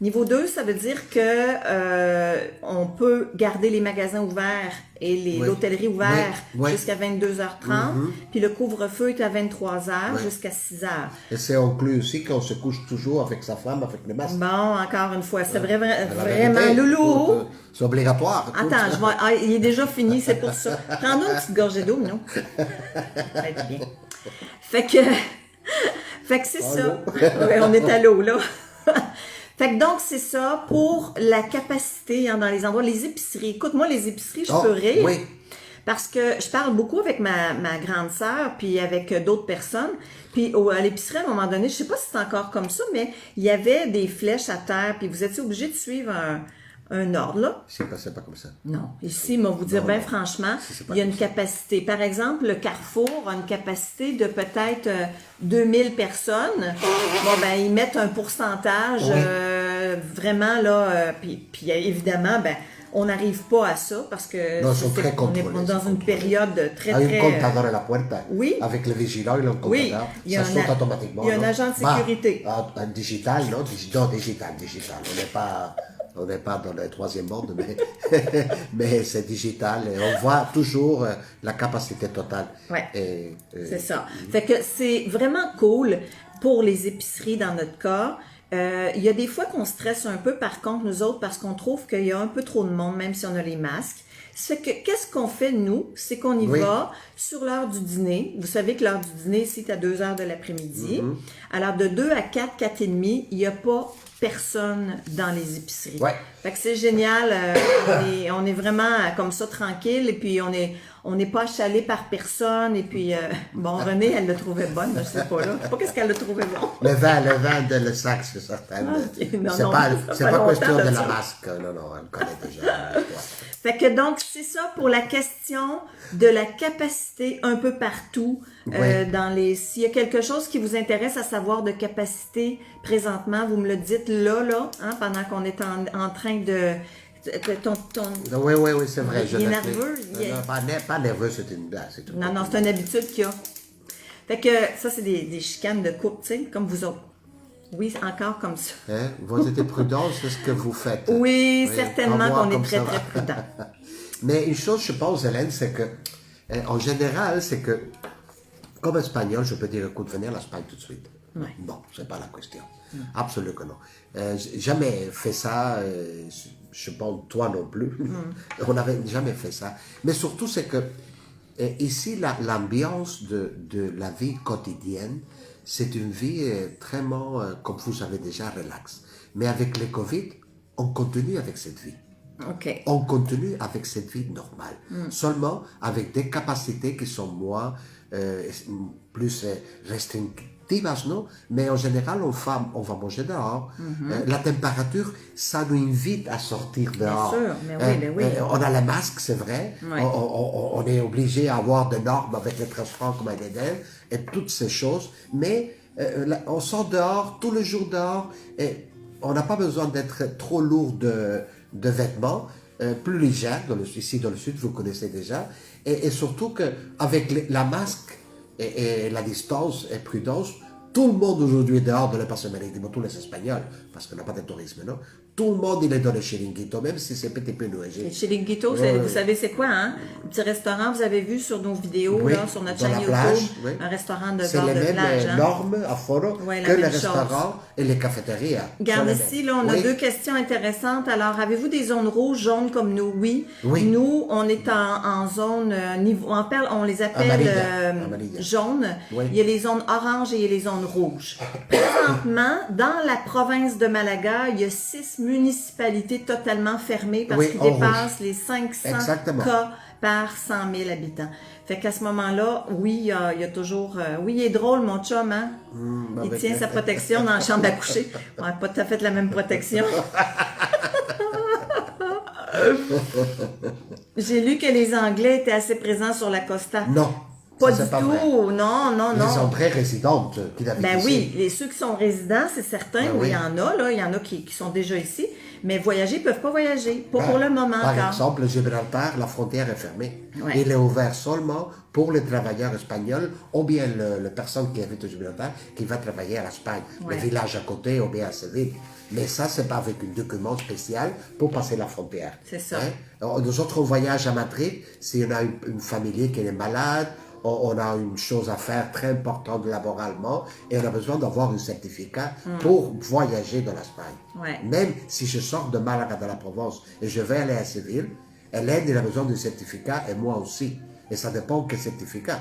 Niveau 2, ça veut dire que on peut garder les magasins ouverts et l'hôtellerie ouverte jusqu'à 22h30, puis le couvre-feu est à 23h jusqu'à 6h. Et c'est inclus aussi qu'on se couche toujours avec sa femme, avec les masques. Bon, encore une fois, c'est vraiment loulou. C'est obligatoire. Attends, il est déjà fini, c'est pour ça. Prends-nous une petite gorgée d'eau, non? Ça va être bien. Fait que c'est ça. Ouais, on est à l'eau, là. Fait que donc, c'est ça pour la capacité dans les endroits. Les épiceries. Écoute, moi, les épiceries, je peux rire. Oui. Parce que je parle beaucoup avec ma grande sœur, puis avec d'autres personnes. Puis à l'épicerie, à un moment donné, je sais pas si c'est encore comme ça, mais il y avait des flèches à terre, puis vous étiez obligé de suivre un ordre, là. C'est pas comme ça. Non. Ici, moi, vous dire, bien franchement, il y a une capacité. Par exemple, le Carrefour a une capacité de peut-être 2000 personnes. Bon, ben, ils mettent un pourcentage vraiment, là, puis évidemment, ben, on n'arrive pas à ça parce que non, sont très on est dans une période très, très... Un comptador à la puerta. Oui. Avec le vigilant et le comptador. Oui. Ça saute automatiquement. Il y a un agent de sécurité. Un digital, non? Digital. On n'est pas dans le troisième monde, mais c'est digital et on voit toujours la capacité totale. Oui, c'est ça. Fait que c'est vraiment cool pour les épiceries dans notre cas. Il y a des fois qu'on stresse un peu, par contre, nous autres, parce qu'on trouve qu'il y a un peu trop de monde, même si on a les masques. Ça fait que, qu'est-ce qu'on fait, nous? C'est qu'on y va sur l'heure du dîner. Vous savez que l'heure du dîner, c'est à 2 heures de l'après-midi. Alors, de 2 à 4, 4h30, il n'y a pas personne dans les épiceries. Ouais. Fait que c'est génial. On est vraiment comme ça, tranquille. Et puis, on n'est pas achalé par personne. Et puis, bon, Renée, elle le trouvait bonne. Je sais pas, là. Je sais pas qu'est-ce qu'elle le trouvait bon. Le vin de le sac, c'est certain. C'est pas question de la masque. Non, elle connaît déjà. Fait que donc, c'est ça pour la question de la capacité un peu partout. S'il y a quelque chose qui vous intéresse à savoir de capacité présentement, vous me le dites là, hein, pendant qu'on est en train de... Oui, c'est vrai. Il est nerveux. Pas nerveux, c'est une blague. Non, c'est une habitude qu'il y a. Fait que ça, c'est des chicanes de couple, tu sais, comme vous autres. Oui, encore comme ça. Hein? Vous êtes prudents, c'est ce que vous faites. Oui, certainement qu'on est très, très prudents. Mais une chose, je pense, Hélène, c'est que, en général, c'est que, comme espagnol, je peux dire, écoute, venez à l'Espagne tout de suite. Ouais. Bon, c'est pas la question. Absolument que non. Jamais fait ça, je pense, toi non plus. On n'avait jamais fait ça. Mais surtout, c'est que, ici, l'ambiance de la vie quotidienne, c'est une vie très, comme vous savez déjà, relax. Mais avec le Covid, on continue avec cette vie. Okay. On continue avec cette vie normale. Seulement avec des capacités qui sont moins, plus restrictives, non? Mais en général, on va manger dehors. La température, ça nous invite à sortir dehors. Bien sûr, mais oui. On a les masques, c'est vrai. Ouais. On est obligé à avoir des normes avec les transports comme un élève et toutes ces choses. Mais on sort dehors, tous les jours dehors, et on n'a pas besoin d'être trop lourd de vêtements, plus légers, ici dans le sud, vous connaissez déjà, et surtout qu'avec la masque et la distance et prudence, tout le monde aujourd'hui est dehors de l'espace maritime, tous les Espagnols, parce qu'on n'a pas de tourisme, non? Tout le monde, il est dans le chiringuito, même si c'est un petit peu nuagé. Le chiringuito, vous savez c'est quoi, hein? Un petit restaurant, vous avez vu sur nos vidéos, là, sur notre chaîne YouTube, un restaurant de bord de plage. C'est les mêmes normes à foro que les restaurants et les cafétérias. Regarde ici, là, on a 2 questions intéressantes. Alors, avez-vous des zones rouges, jaunes comme nous? Oui. Nous, on est en zone, on les appelle jaunes. Il y a les zones oranges et il y a les zones rouge. Présentement, dans la province de Malaga, il y a 6 municipalités totalement fermées parce qu'ils dépassent les 500 cas par 100 000 habitants. Fait qu'à ce moment-là, oui, il y a toujours... oui, il est drôle, mon chum, hein? Il tient sa protection dans la chambre à coucher. Ouais, pas tout à fait la même protection. J'ai lu que les Anglais étaient assez présents sur la Costa. Non. Pas du tout, non. Ils sont très résidentes qui habitent ici. Oui, ceux qui sont résidents, c'est certain, il y en a, là, il y en a qui sont déjà ici, mais voyager, ils ne peuvent pas voyager, pas pour le moment encore. Par exemple, Gibraltar, la frontière est fermée. Il est ouvert seulement pour les travailleurs espagnols ou bien la personne qui habite au Gibraltar qui va travailler à l'Espagne, le village à côté ou bien à Séville. Mais ça, c'est pas avec un document spécial pour passer la frontière. C'est ça. Nous autres, on voyage à Madrid, si on a une famille qui est malade, on a une chose à faire très importante laboralement et on a besoin d'avoir un certificat pour voyager dans l'Espagne. Même si je sors de Malaga, de la Provence, et je vais aller à Séville, Hélène, il a besoin d'un certificat et moi aussi. Et ça dépend quel certificat.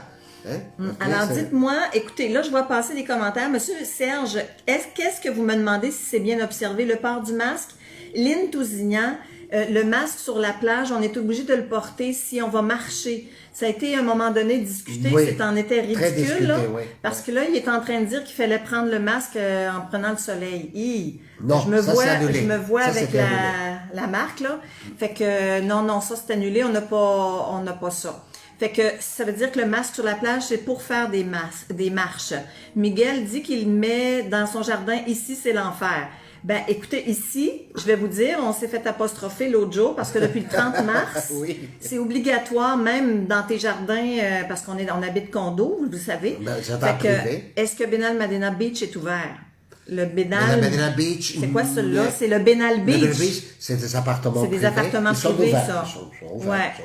Alors, dites-moi, écoutez, là, je vois passer des commentaires. Monsieur Serge, qu'est-ce que vous me demandez si c'est bien observé? Le port du masque? Lynn Tousignan, le masque sur la plage, on est obligé de le porter si on va marcher. Ça a été à un moment donné discuté, c'est en était ridicule, là, parce que là, il est en train de dire qu'il fallait prendre le masque en prenant le soleil. Non, je me vois avec la marque, là. Fait que non, ça c'est annulé, on n'a pas ça. Fait que ça veut dire que le masque sur la plage, c'est pour faire des marches. Miguel dit qu'il met dans son jardin, ici c'est l'enfer. Ben, écoutez, ici, je vais vous dire, on s'est fait apostropher l'autre jour parce que depuis le 30 mars, c'est obligatoire, même dans tes jardins, parce qu'on habite condo, vous le savez. Est-ce que Benal Medina Beach est ouvert? Le Benal Beach. C'est quoi celui-là? C'est le Benal Beach. Le Benal Beach, c'est des appartements privés. C'est des appartements privés, ça. Ils sont ouverts.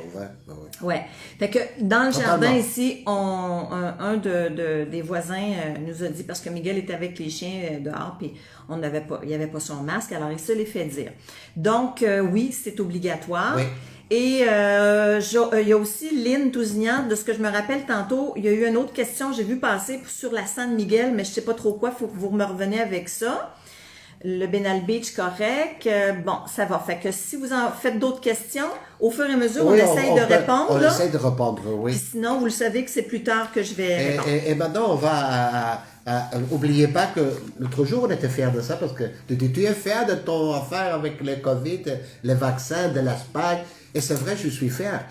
Ouais. Fait que dans le jardin ici, un des voisins nous a dit, parce que Miguel était avec les chiens dehors, puis il n'y avait pas son masque, alors il se l'est fait dire. Donc, oui, c'est obligatoire. Oui. Et il y a aussi Lynn Tousignan, de ce que je me rappelle tantôt, il y a eu une autre question, j'ai vu passer sur la San Miguel, mais je sais pas trop quoi, faut que vous me reveniez avec ça. Le Benal Beach, correct. Bon, ça va. Fait que si vous en faites d'autres questions, au fur et à mesure, on essaye de répondre. On essaye de répondre, oui. Puis sinon, vous le savez que c'est plus tard que je vais répondre. Et maintenant, on va... N'oubliez pas que l'autre jour, on était fiers de ça parce que tu es fier de ton affaire avec le Covid, les vaccins de l'Espagne. Et c'est vrai, je suis fier.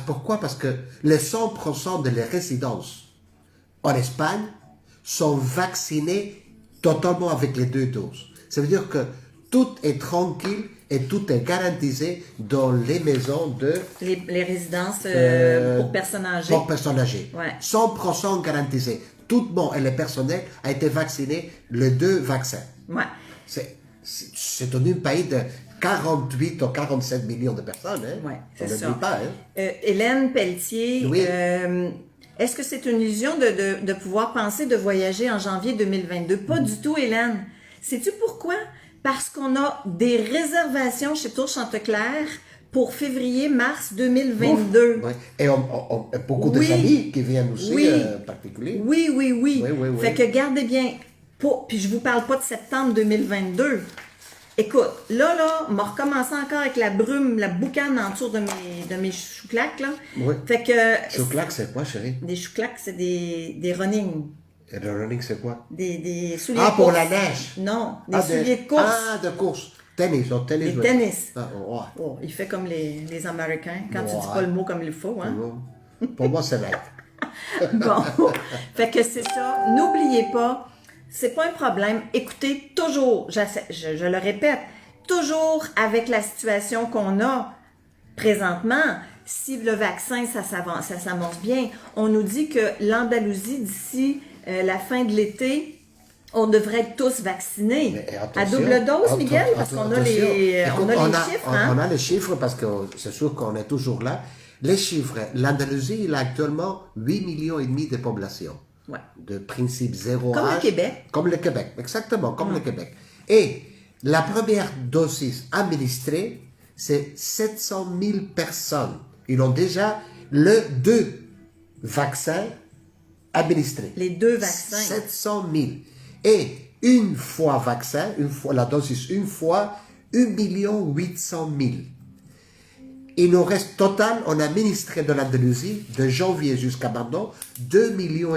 Pourquoi? Parce que les 100% de les résidences en Espagne sont vaccinés totalement avec les 2 doses. Ça veut dire que tout est tranquille et tout est garantisé dans les maisons de... Les résidences pour personnes âgées. Pour personnes âgées. 100% garantisé. Tout le monde et le personnel a été vacciné les 2 vaccins. Ouais. C'est un pays de 48 ou 47 millions de personnes. Hein? Oui, c'est ça. On ne pas. Hein? Hélène Pelletier, est-ce que c'est une illusion de pouvoir penser de voyager en janvier 2022? Pas du tout, Hélène. Sais-tu pourquoi? Parce qu'on a des réservations chez Tour Chanteclair pour février-mars 2022. Oui. Et beaucoup de amis qui viennent aussi, en particulier. Oui. Fait que gardez bien, puis je vous parle pas de septembre 2022. Écoute, là, on m'a recommencé encore avec la brume, la boucane en dessous de mes chouclacs, là. Oui. Fait que... Chouclacs, c'est quoi, chérie? Des chouclacs, c'est des running. Et le running, c'est quoi? Des souliers de course. course. Pour la neige? Non, souliers de course. De course. Tennis. Des tennis. Il fait comme les Américains, quand tu dis pas le mot comme il faut, hein? Pour moi, c'est vrai. Bon, fait que c'est ça. N'oubliez pas, c'est pas un problème. Écoutez, toujours, je le répète, toujours avec la situation qu'on a présentement, si le vaccin, ça s'amorce bien, on nous dit que l'Andalousie, d'ici la fin de l'été, on devrait être tous vaccinés. À double dose, Miguel, parce qu'on a les chiffres. On a les chiffres parce que c'est sûr qu'on est toujours là. Les chiffres, l'Andalousie, il a actuellement 8,5 millions de population. Ouais. De principe zéro comme âge. Le Québec. Comme le Québec, exactement, comme le Québec. Et la première dose administrée, c'est 700 000 personnes. Ils ont déjà les 2 vaccins administrés. Les 2 vaccins. 700 000. Et une fois vaccin, la dose une fois, 1 800 000. Il nous reste total, on a administré de l'Andalousie, de janvier jusqu'à maintenant, 2,5 millions.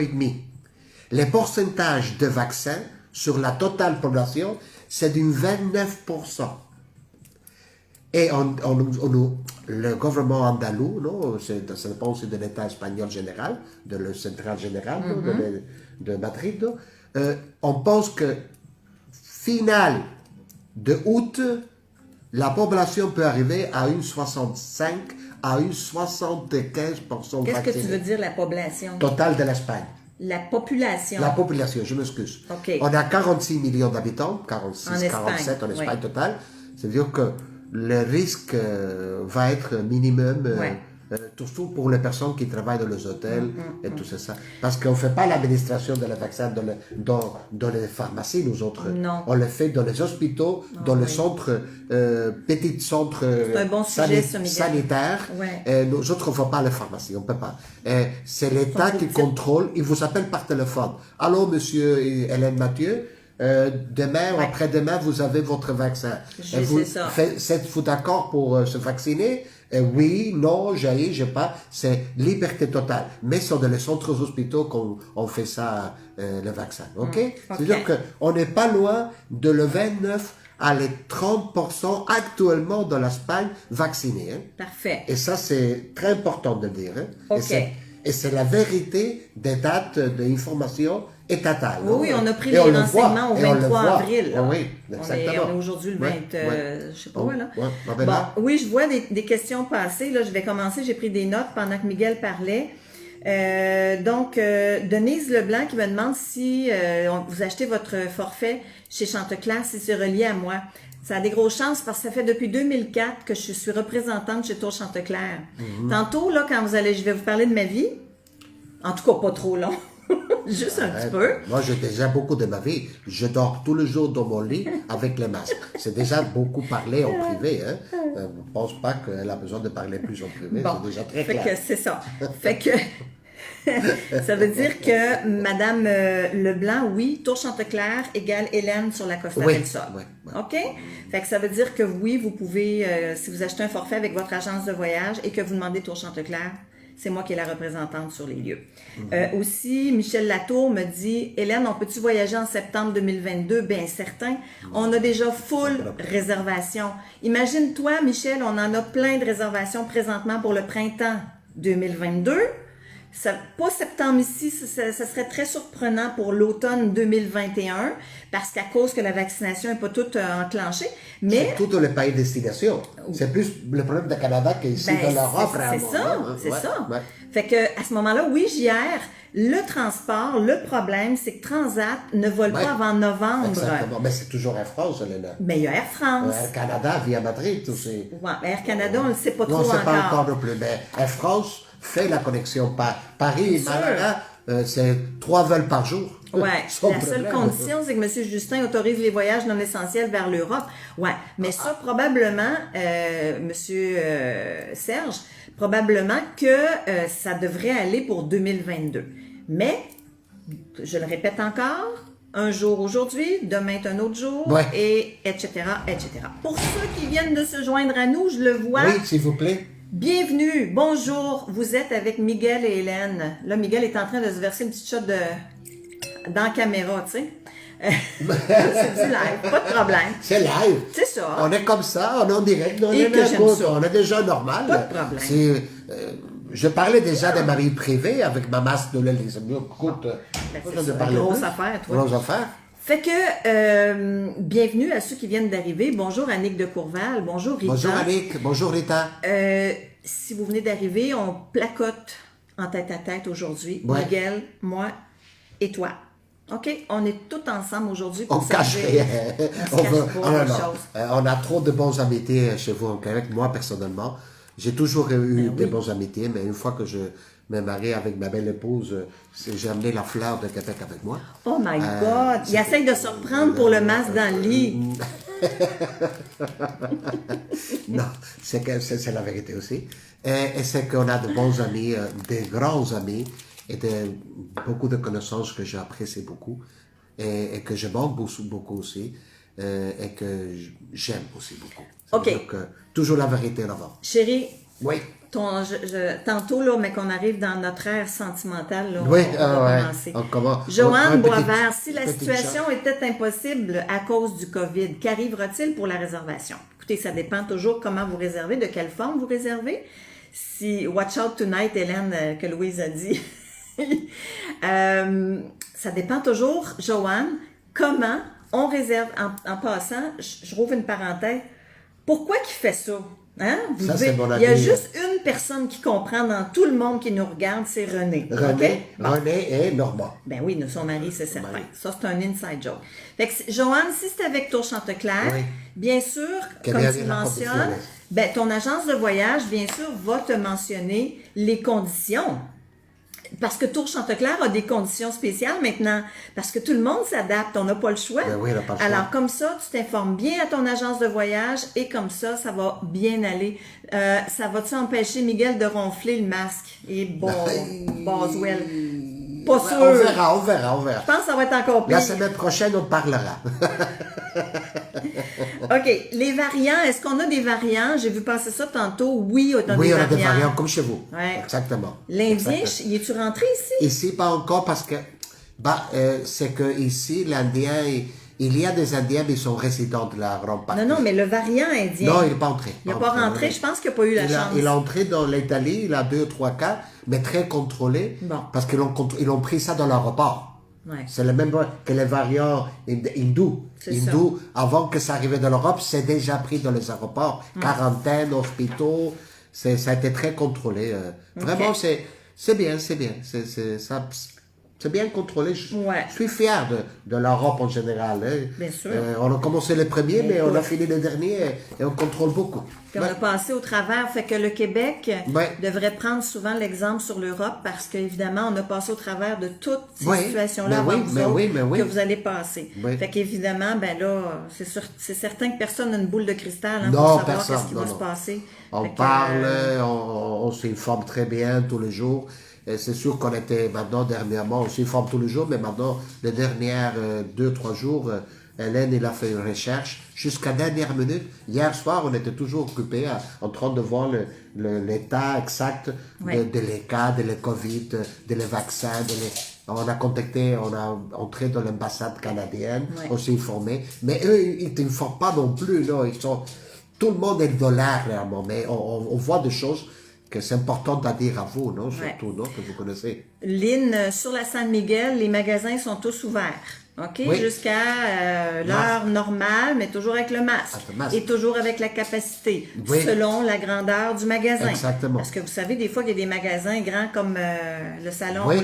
Les pourcentages de vaccins sur la totale population, c'est d'une 29%. Et le gouvernement andalou, non, ça dépend aussi de l'État espagnol général, de le central général de Madrid, on pense que final de août, la population peut arriver à une 65 à une 75% vaccinée. Qu'est-ce que tu veux dire, la population? Totale de l'Espagne. La population. La population, je m'excuse. Okay. On a 46 millions d'habitants, 46, 47 en Espagne total. C'est-à-dire que le risque va être minimum, surtout pour les personnes qui travaillent dans les hôtels et tout ça. Parce qu'on ne fait pas l'administration de la vaccin dans les pharmacies, nous autres. Non. On le fait dans les hôpitaux, dans les centres, petits centres sanitaires. Ouais. Nous autres, on ne fait pas les pharmacies, on ne peut pas. C'est l'État qui contrôle, il vous appelle par téléphone. Allô, monsieur Hélène Mathieu, demain ou après-demain, vous avez votre vaccin. Êtes-vous d'accord pour se vacciner? Oui, non, j'ai pas. C'est liberté totale. Mais c'est dans les centres hospitaux qu'on fait ça, le vaccin. OK? C'est-à-dire qu'on n'est pas loin de le 29 à les 30% actuellement dans l'Espagne vaccinés. Hein? Parfait. Et ça, c'est très important de le dire. Hein? OK. Et c'est la vérité des dates d'information étatale. Oui, on a pris les renseignements au 23 avril. Oui, exactement. On est aujourd'hui le 20, je sais pas où, là. Oui, je vois des questions passer. Là, je vais commencer. J'ai pris des notes pendant que Miguel parlait. Denise Leblanc qui me demande si vous achetez votre forfait chez Chanteclair, si c'est relié à moi. Ça a des grosses chances parce que ça fait depuis 2004 que je suis représentante chez Tour Chanteclair. Tantôt, là, je vais vous parler de ma vie. En tout cas, pas trop long. Juste un petit peu. Moi, j'ai déjà beaucoup de ma vie. Je dors tous les jours dans mon lit avec le masque. C'est déjà beaucoup parlé en privé. Hein? Je ne pense pas qu'elle a besoin de parler plus en privé. Bon, c'est déjà très clair. C'est ça. Fait que ça veut dire que Madame Leblanc, oui, Tour Chanteclair égale Hélène sur la Costa del Sol. Oui. OK? Fait que ça veut dire que oui, vous pouvez, si vous achetez un forfait avec votre agence de voyage et que vous demandez Tour Chanteclair, c'est moi qui est la représentante sur les lieux. Aussi, Michel Latour me dit, Hélène, on peut-tu voyager en septembre 2022? Bien certain. On a déjà full réservation. Imagine-toi, Michel, on en a plein de réservations présentement pour le printemps 2022. Pas septembre ici, ça serait très surprenant pour l'automne 2021 parce qu'à cause que la vaccination n'est pas toute enclenchée. Mais surtout dans les pays de destination. C'est plus le problème du Canada qu'ici dans l'Europe. C'est ça. Fait que à ce moment-là, oui, JR, le transport, le problème, c'est que Transat ne vole pas avant novembre. Exactement. Mais c'est toujours Air France, Elena. Mais il y a Air France. Air Canada via Madrid aussi. Ouais, Air Canada, on ne le sait pas trop encore. Non, c'est pas encore non plus. Mais Air France fait la connexion Paris et Malaga, c'est 3 vols par jour. Oui, la seule condition, c'est que M. Justin autorise les voyages non essentiels vers l'Europe. Oui, mais ça, probablement, M. Serge, probablement que ça devrait aller pour 2022. Mais, je le répète encore, un jour aujourd'hui, demain est un autre jour, et etc., etc. Pour ceux qui viennent de se joindre à nous, je le vois. Oui, s'il vous plaît. Bienvenue, bonjour, vous êtes avec Miguel et Hélène. Là, Miguel est en train de se verser une petite shot dans la caméra, tu sais. C'est du live, pas de problème. C'est live. C'est ça. On est comme ça, on est en direct, on est déjà normal. Pas de problème. Je parlais déjà de ma vie privée avec ma masque de l'Élysée. Écoute, grosse affaire, toi. Grosse affaire. Fait que, bienvenue à ceux qui viennent d'arriver. Bonjour Annick de Courval, bonjour Rita. Bonjour Annick, bonjour Rita. Si vous venez d'arriver, on placote en tête à tête aujourd'hui. Miguel, moi et toi. OK? On est tous ensemble aujourd'hui pour on cache rien. On a trop de bons amitiés chez vous en Québec. Moi, personnellement, j'ai toujours eu des bons amitiés, mais une fois que je me marie avec ma belle épouse, j'ai amené la fleur de Québec avec moi. Oh my God! Il essaye de se reprendre pour le masque dans le lit. Non, c'est la vérité aussi. Et c'est qu'on a de bons amis, des grands amis, et beaucoup de connaissances que j'apprécie beaucoup. et que je manque beaucoup aussi, et que j'aime aussi beaucoup. OK. Donc, toujours la vérité là-bas. Chérie, oui. Tantôt, là, mais qu'on arrive dans notre ère sentimentale, là, oui, on va commencer. Joanne Boisvert, si la situation était impossible à cause du COVID, qu'arrivera-t-il pour la réservation? Écoutez, ça dépend toujours comment vous réservez, de quelle forme vous réservez. Si Watch Out Tonight, Hélène, que Louise a dit, ça dépend toujours, Joanne, comment on réserve. En passant, je rouvre une parenthèse. Pourquoi qu'il fait ça? Hein? Il y a juste une personne qui comprend dans tout le monde qui nous regarde, c'est René. René et Normand. Ben oui, son mari, c'est certain. Ça, c'est un inside joke. Fait que, Joanne, si c'est avec Tour Chanteclair, bien sûr, comme tu mentionnes, ben, ton agence de voyage, bien sûr, va te mentionner les conditions. Parce que Tour Chanteclair a des conditions spéciales maintenant, parce que tout le monde s'adapte, on n'a pas le choix. Ben oui, on n'a pas le choix. Alors, comme ça, tu t'informes bien à ton agence de voyage et comme ça va bien aller. Ça va-tu empêcher Miguel de ronfler le masque? Et Boswell. Pas sûr. On verra. Je pense que ça va être encore pire. La semaine prochaine, on parlera. OK. Les variants, est-ce qu'on a des variants? J'ai vu passer ça tantôt. Oui, on a des variants comme chez vous. Ouais. Exactement. L'Indien, y es-tu rentré ici? Ici, pas encore parce que c'est que ici, l'Indien, il y a des Indiens, mais ils sont résidents de la grande partie. Non, mais le variant indien. Non, il n'est pas entré. Il n'est pas rentré, je pense qu'il n'a pas eu la chance. Il est entré dans l'Italie, il a 2 ou 3 cas, mais très contrôlé, parce qu'ils ont pris ça dans l'aéroport. Ouais. C'est le même que les variants hindous. Avant que ça arrive dans l'Europe, c'est déjà pris dans les aéroports. Quarantaine, hôpitaux, ça a été très contrôlé. Vraiment, c'est bien. C'est bien contrôlé. Je suis fier de l'Europe en général. Hein. Bien sûr. On a commencé les premiers, mais on a fini les derniers et on contrôle beaucoup. Puis on a passé au travers. Fait que le Québec devrait prendre souvent l'exemple sur l'Europe parce qu'évidemment, on a passé au travers de toutes ces situations-là avant que vous allez passer. Fait qu'évidemment, ben là, c'est certain que personne n'a une boule de cristal pour savoir ce qui va se passer. On parle, on s'informe très bien tous les jours. Et c'est sûr qu'on était maintenant, dernièrement, on s'informe tous les jours, mais maintenant, les dernières 2-3 jours, Hélène, il a fait une recherche jusqu'à dernière minute. Hier soir, on était toujours occupés en train de voir l'état exact de les cas, de les Covid, de les vaccins, on a contacté, on a entré dans l'ambassade canadienne, on s'est informé. Mais eux, ils ne t'informent pas non plus, non. Tout le monde est dollar, réellement, mais on voit des choses que c'est important à dire à vous, non? Surtout, non? Que vous connaissez. Lynn, sur la San Miguel, les magasins sont tous ouverts. OK? Jusqu'à l'heure normale, mais toujours avec le masque. Et toujours avec la capacité, selon la grandeur du magasin. Exactement. Parce que vous savez, des fois, il y a des magasins grands comme le salon ou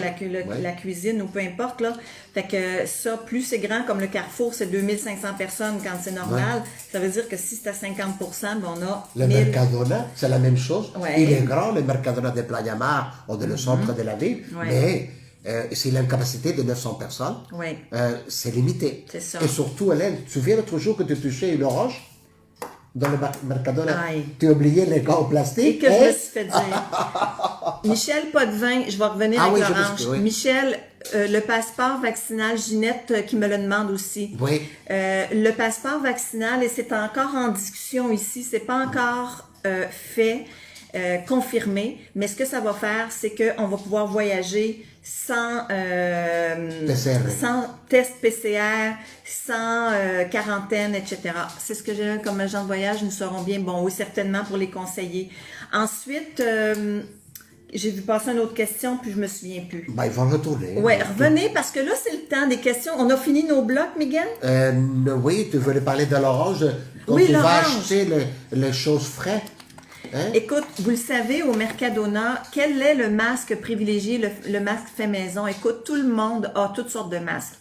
la cuisine ou peu importe, là. Fait que ça, plus c'est grand, comme le Carrefour, c'est 2500 personnes quand c'est normal. Ça veut dire que si c'est à 50%, ben on a le 1000... Mercadona, c'est la même chose. Il est grand, le Mercadona de Playa Mar ou de le centre de la ville, mais... s'il a une capacité de 900 personnes, c'est limité. C'est ça. Et surtout, Hélène, tu te souviens l'autre jour que tu touchais une orange dans le Mercadona? Tu as oublié les gants en plastique. Et que je me suis fait dire. Michel Potvin, je vais revenir avec l'orange. Michel, le passeport vaccinal, Ginette qui me le demande aussi. Le passeport vaccinal, et c'est encore en discussion ici, c'est pas encore fait. Confirmé, mais ce que ça va faire, c'est qu'on va pouvoir voyager sans test PCR, sans quarantaine, etc. C'est ce que j'ai comme agent de voyage, nous serons bien bons, oui, certainement pour les conseiller. Ensuite, j'ai vu passer une autre question, puis je me souviens plus. Ben, ils vont retourner. Oui, revenez, parce que là, c'est le temps des questions. On a fini nos blocs, Miguel? Oui, tu voulais parler de l'orange. Quand tu vas acheter les choses frais. Hein? Écoute, vous le savez, au Mercadona, quel est le masque privilégié, le masque fait maison? Écoute, tout le monde a toutes sortes de masques.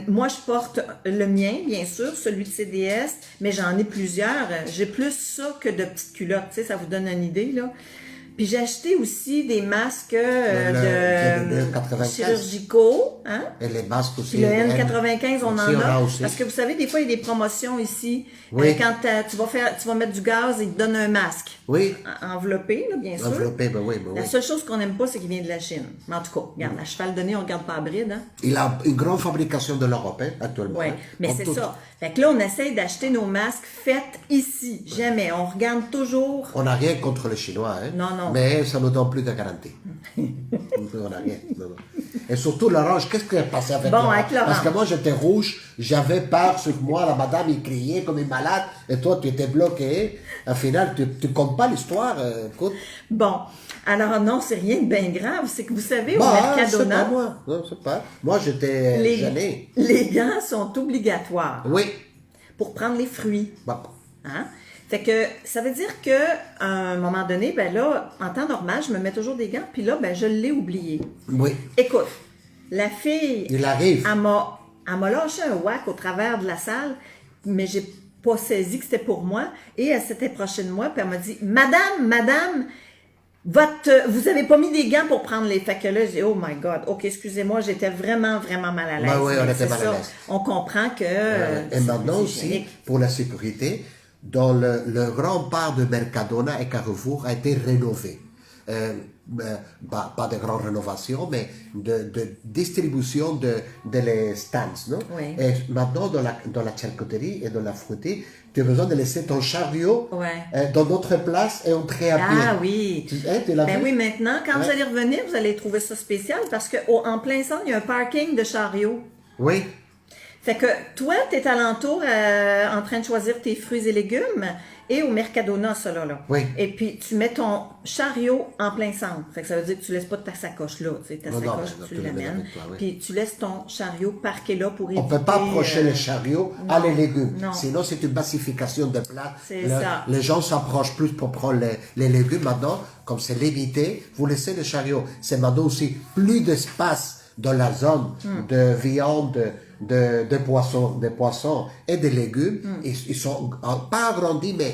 Moi, je porte le mien, bien sûr, celui de CDS, mais j'en ai plusieurs. J'ai plus ça que de petites culottes, tu sais, ça vous donne une idée, là. Puis j'ai acheté aussi des masques chirurgicaux. Hein? Et les masques aussi. Puis le N95, on en a. Aussi. Parce que vous savez, des fois, il y a des promotions ici. Oui. Quand tu vas mettre du gaz, ils te donnent un masque. Oui. Enveloppé, là, bien sûr. Enveloppé, ben oui, La seule chose qu'on n'aime pas, c'est qu'il vient de la Chine. Mais en tout cas, regarde, à cheval donné, on ne regarde pas à bride. Hein? Il a une grande fabrication de l'Europe, actuellement. Oui, mais c'est ça. Fait que là, on essaye d'acheter nos masques faits ici. Jamais. On regarde toujours. On n'a rien contre les Chinois, hein? Non, non. Mais ça nous donne plus de garantie. On n'a rien. Non. Et surtout l'orange, qu'est-ce qui est passé avec l'orange? Parce que moi, j'étais rouge, j'avais peur sur moi, la madame, il criait comme une malade, et toi, tu étais bloqué. Au final, tu comptes pas l'histoire, écoute. Bon. Alors non, c'est rien de bien grave. C'est que vous savez, au Mercadona... c'est pas moi. Non, c'est pas. Moi, j'étais gêné. Les gants sont obligatoires. Oui. Pour prendre les fruits. Bon. Hein? Fait que ça veut dire que à un moment donné, ben là, en temps normal, je me mets toujours des gants, puis là, ben je l'ai oublié. Oui. Écoute, la fille... Il arrive. Elle m'a lâché un whack au travers de la salle, mais j'ai pas saisi que c'était pour moi, et elle s'était proche de moi, puis elle m'a dit « Madame... vous avez pas mis des gants pour prendre les... » Fait que là, j'ai dit, oh my God, ok, excusez-moi, j'étais vraiment, vraiment mal à l'aise. Ben oui, on était mal à l'aise. On comprend que... et maintenant aussi, pour la sécurité, dans le grand part de Mercadona et Carrefour a été rénové. Pas de grande rénovation, mais de distribution de les stands, non? Oui. Et maintenant, dans la charcuterie et dans la fruiterie, tu as besoin de laisser ton chariot dans notre place et entrer à pied. Ah oui. Tu l'as vu? Oui, maintenant, quand vous allez revenir, vous allez trouver ça spécial parce qu'en plein centre, il y a un parking de chariots. Oui. Fait que toi, tu es alentour en train de choisir tes fruits et légumes et au Mercadona, ça là. Oui. Et puis, tu mets ton chariot en plein centre. Fait que ça veut dire que tu laisses pas ta sacoche là. Tu sais, ta sacoche, tu l'amènes. Puis, tu laisses ton chariot parqué là pour éviter... On ne peut pas approcher le chariot à les légumes. Non. Sinon, c'est une massification de plats. C'est ça. Les gens s'approchent plus pour prendre les légumes. Maintenant, comme c'est limité, vous laissez le chariot. C'est maintenant aussi plus d'espace dans la zone de viande, de poissons et de légumes. Ils sont pas agrandis, mais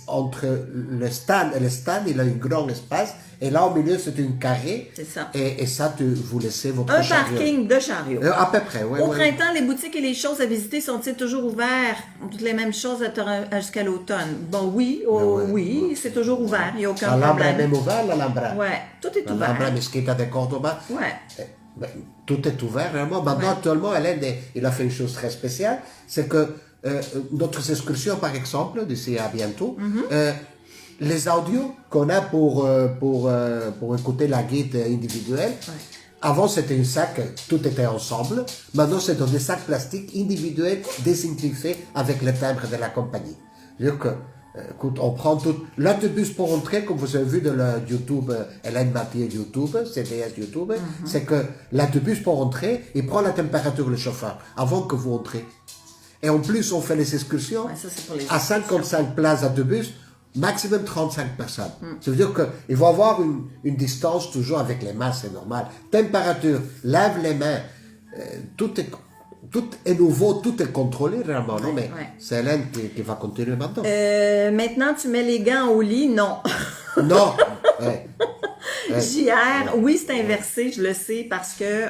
entre le stand et le stand, il y a un grand espace. Et là, au milieu, c'est une carré. C'est ça. Et ça, vous laissez votre chariot. Un parking de chariot. À peu près, oui. Au printemps, les boutiques et les choses à visiter sont-ils toujours ouverts? Toutes les mêmes choses jusqu'à l'automne. Bon, oui, oui, c'est toujours ouvert. Il n'y a aucun problème. L'Alhambra est même ouvert, l'Alhambra. Oui, tout est ouvert. L'Alhambra Mesquita de Cordoba. Oui. Tout est ouvert, vraiment. Maintenant, actuellement, Hélène, il a fait une chose très spéciale, c'est que notre excursion, par exemple, d'ici à bientôt, les audios qu'on a pour écouter la guide individuelle, avant c'était un sac, tout était ensemble, maintenant c'est dans des sacs plastiques individuels désinfectés avec le timbre de la compagnie. C'est-à-dire que écoute, on prend tout l'autobus pour entrer, comme vous avez vu dans le YouTube, Hélène Mathieu YouTube, CDS YouTube, c'est que l'autobus pour entrer, il prend la température le chauffeur avant que vous entrez. Et en plus, on fait les excursions à 55 places d'autobus, maximum 35 personnes. Ça veut dire qu'il faut avoir une distance toujours avec les mains, c'est normal. Température, lave les mains, tout est nouveau, tout est contrôlé vraiment, non? Mais c'est Hélène qui va continuer maintenant. Maintenant, tu mets les gants au lit? Non. Non. JR, oui, c'est inversé, je le sais, parce que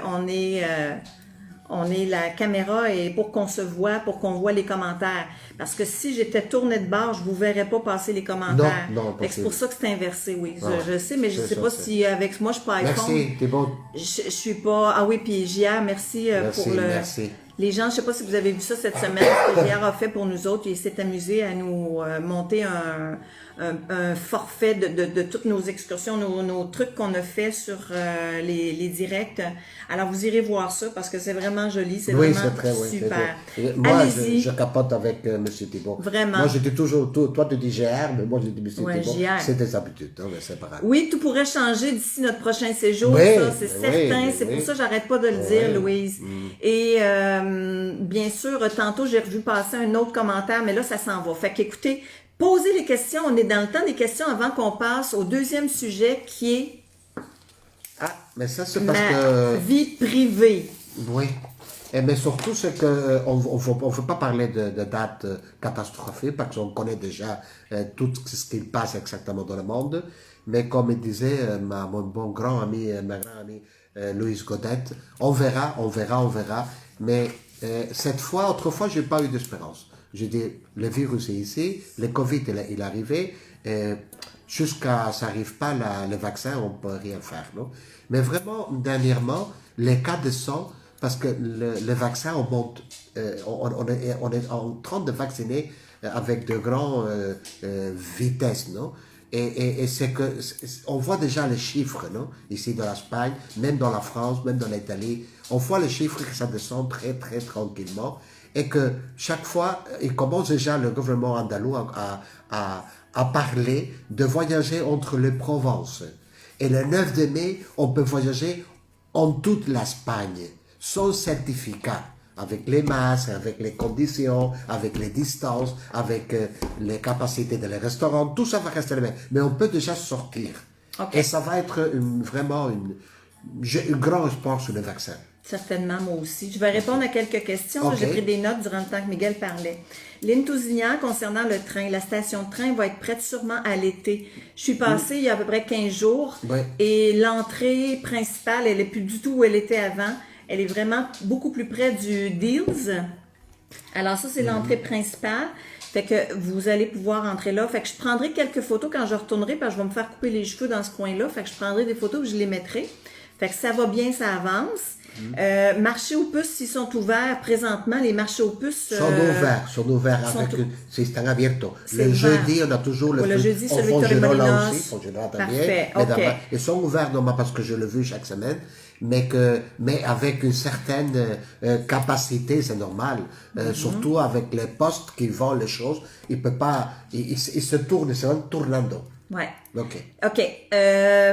la caméra est pour qu'on se voit, pour qu'on voit les commentaires. Parce que si j'étais tournée de bord, je ne vous verrais pas passer les commentaires. Non, c'est pour ça que c'est inversé, oui. Je sais, mais je ne sais pas si avec moi, je suis pas iPhone. Merci, t'es bon. Je suis pas... Ah oui, puis JR, merci pour le... Merci. Les gens, je ne sais pas si vous avez vu ça cette semaine, ce que JR a fait pour nous autres. Il s'est amusé à nous monter un forfait de toutes nos excursions, nos trucs qu'on a fait sur les directs. Alors, vous irez voir ça parce que c'est vraiment joli, c'est vraiment super. Moi, je capote avec M. Thibault. Vraiment. Moi, j'étais toujours, toi tu dis GR, mais moi je dis M. Thibault. C'est des habitudes, hein, mais c'est pas grave. Oui, tout pourrait changer d'ici notre prochain séjour, ça, c'est certain. C'est pour ça que j'arrête pas de le dire, Louise. Et bien sûr, tantôt, j'ai revu passer un autre commentaire, mais là, ça s'en va. Fait qu'écoutez, posez les questions. On est dans le temps des questions avant qu'on passe au deuxième sujet qui est... Ah, mais ça, c'est parce que... vie privée. Oui. Mais surtout, c'est qu'on ne veut pas parler de dates catastrophiques parce qu'on connaît déjà tout ce qui passe exactement dans le monde. Mais comme disait mon grand ami, ma grande amie Louise Godette, on verra. Mais cette fois, autrefois, j'ai pas eu d'espérance. J'ai dit, le virus est ici, le Covid il est arrivé, jusqu'à ça n'arrive pas le vaccin, on peut rien faire, non? Mais vraiment, dernièrement, les cas de sang, parce que le vaccin, on monte, on est en train de vacciner avec de grandes vitesses, non? Et c'est que, on voit déjà les chiffres, non? Ici dans l'Espagne, même dans la France, même dans l'Italie, on voit les chiffres que ça descend très, très tranquillement. Et que chaque fois, il commence déjà le gouvernement andalou à parler de voyager entre les provinces. Et le 9 de mai, on peut voyager en toute l'Espagne, sans certificat, avec les masques, avec les conditions, avec les distances, avec les capacités des restaurants, tout ça va rester le même. Mais on peut déjà sortir. Okay. Et ça va être vraiment un grand espoir sur le vaccin. Certainement, moi aussi. Je vais répondre à quelques questions. Okay. J'ai pris des notes durant le temps que Miguel parlait. Lynn Tousignan, concernant le train, la station de train va être prête sûrement à l'été. Je suis passée il y a à peu près 15 jours et l'entrée principale, elle n'est plus du tout où elle était avant. Elle est vraiment beaucoup plus près du Deals. Alors ça, c'est l'entrée principale. Fait que vous allez pouvoir entrer là. Fait que je prendrai quelques photos quand je retournerai parce que je vais me faire couper les cheveux dans ce coin-là. Fait que je prendrai des photos et je les mettrai. Fait que ça va bien, ça avance. Marchés aux puces, s'ils sont ouverts présentement, les marchés aux puces... sont ouverts avec... Están abiertos. Le jeudi, on a toujours le jeudi, c'est le Victor là aussi, Fongerola también. Okay. Ils sont ouverts, non pas parce que je le vu chaque semaine, mais avec une certaine capacité, c'est normal. Surtout avec les postes qui vendent les choses, ils se tournent, c'est un tournando. Ouais. OK.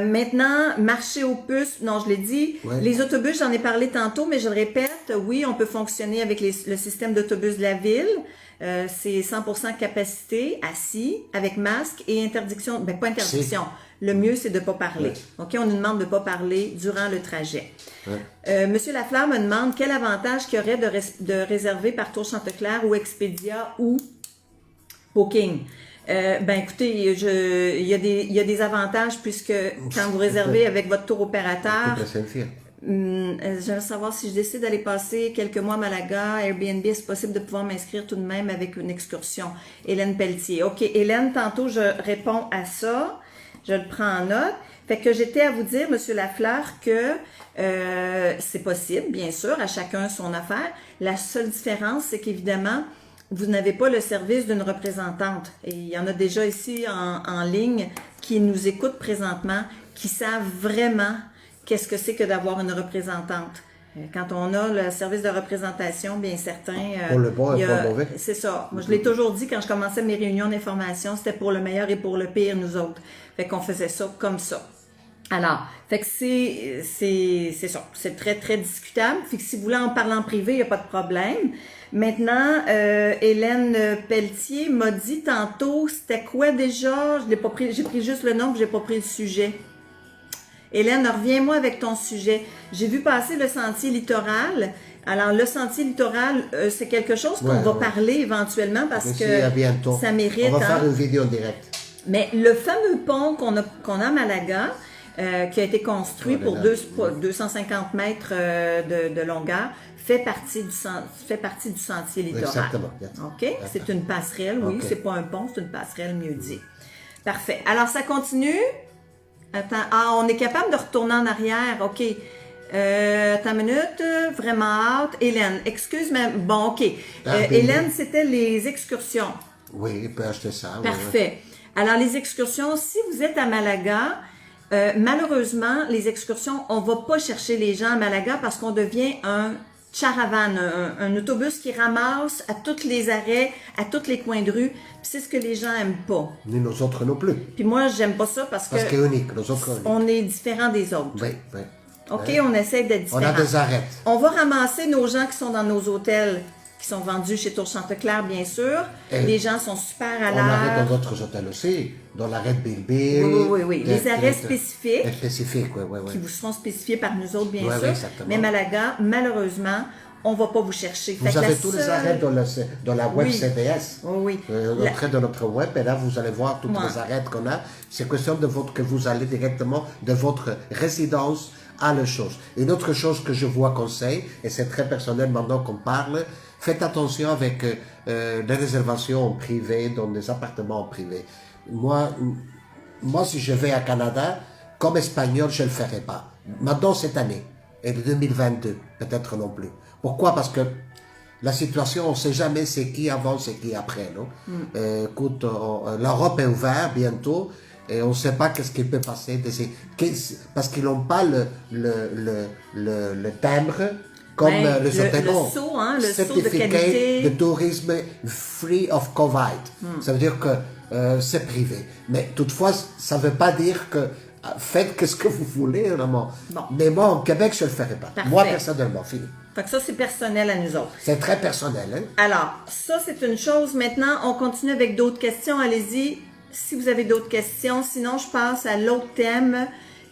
Maintenant, marché aux puces, non, je l'ai dit. Ouais. Les autobus, j'en ai parlé tantôt, mais je le répète, oui, on peut fonctionner avec le système d'autobus de la ville. C'est 100% capacité, assis, avec masque et interdiction. Ben, pas interdiction. Le mieux, c'est de ne pas parler. Ouais. OK, on nous demande de ne pas parler durant le trajet. Ouais. Monsieur Lafleur me demande quel avantage qu'il y aurait de réserver par Tour Chanteclair ou Expedia ou Booking. Ben écoutez, il y a des avantages puisque quand vous réservez avec votre tour opérateur, j'aimerais savoir si je décide d'aller passer quelques mois à Malaga, Airbnb, est-ce possible de pouvoir m'inscrire tout de même avec une excursion? Hélène Pelletier. OK, Hélène, tantôt je réponds à ça, je le prends en note. Fait que j'étais à vous dire, Monsieur Lafleur, que c'est possible, bien sûr, à chacun son affaire. La seule différence, c'est qu'évidemment, vous n'avez pas le service d'une représentante. Et il y en a déjà ici en ligne qui nous écoutent présentement, qui savent vraiment qu'est-ce que c'est que d'avoir une représentante. Quand on a le service de représentation, bien certain... pour le bon et pour le mauvais. C'est ça. Moi, je l'ai toujours dit quand je commençais mes réunions d'information, c'était pour le meilleur et pour le pire, nous autres. Fait qu'on faisait ça comme ça. Alors, fait que c'est ça. C'est très, très discutable. Fait que si vous voulez en parler en privé, il n'y a pas de problème. Maintenant, Hélène Pelletier m'a dit tantôt, c'était quoi déjà? Je l'ai pas pris, j'ai pris juste le nom, j'ai pas pris le sujet. Hélène, reviens-moi avec ton sujet. J'ai vu passer le sentier littoral. Alors, le sentier littoral, c'est quelque chose qu'on va parler éventuellement parce que ça mérite. On va faire une vidéo en direct. Mais le fameux pont qu'on a à Malaga, qui a été construit pour 250 mètres de longueur, fait partie du sentier littoral. Exactement. OK? C'est une passerelle, oui. C'est pas un pont, c'est une passerelle, mieux dit. Parfait. Alors, ça continue. Attends. On est capable de retourner en arrière. OK. Attends une minute. Vraiment hâte. Hélène, excuse-moi. Bon, OK. Hélène, c'était les excursions. Oui, il peut acheter ça. Parfait. Alors, les excursions, si vous êtes à Malaga, malheureusement, les excursions, on va pas chercher les gens à Malaga parce qu'on devient un charavane, un autobus qui ramasse à tous les arrêts, à tous les coins de rue. Puis c'est ce que les gens aiment pas. Ni nous autres non plus. Puis moi, j'aime pas ça parce que c'est unique, nous autres unique. On est différents des autres. Oui. OK, on essaie d'être différents. On a des arrêts. On va ramasser nos gens qui sont dans nos hôtels, qui sont vendus chez Tour Chanteclair, bien sûr. Et les gens sont super à l'heure. On arrête dans d'autres hôtels aussi, dans l'arrêt de Bilbil. Oui. Les arrêts spécifiques. Spécifiques, oui. Qui vous seront spécifiés par nous autres, bien sûr. Oui, exactement. Mais Malaga, malheureusement, on ne va pas vous chercher. Vous avez tous les arrêts dans la web CDS. Oui. L'entrée de notre web, et là, vous allez voir tous les arrêts qu'on a. C'est question que vous allez directement de votre résidence à la chose. Une autre chose que je vous conseille, et c'est très personnel maintenant qu'on parle, faites attention avec les réservations privées dans des appartements privés. Moi, si je vais à Canada, comme espagnol, je ne le ferai pas. Maintenant, cette année, et de 2022, peut-être non plus. Pourquoi? Parce que la situation, on ne sait jamais c'est qui avant, c'est qui après. Non? Écoute, l'Europe est ouverte bientôt et on ne sait pas qu'est-ce qui peut passer. Parce qu'ils n'ont pas le timbre comme le certificat de tourisme free of COVID. Ça veut dire que c'est privé. Mais toutefois, ça ne veut pas dire que faites ce que vous voulez, vraiment. Bon. Mais moi, au Québec, je ne le ferai pas. Parfait. Moi, personnellement, fini. Fait que ça, c'est personnel à nous autres. C'est très personnel. Hein? Alors, ça, c'est une chose. Maintenant, on continue avec d'autres questions. Allez-y, si vous avez d'autres questions. Sinon, je passe à l'autre thème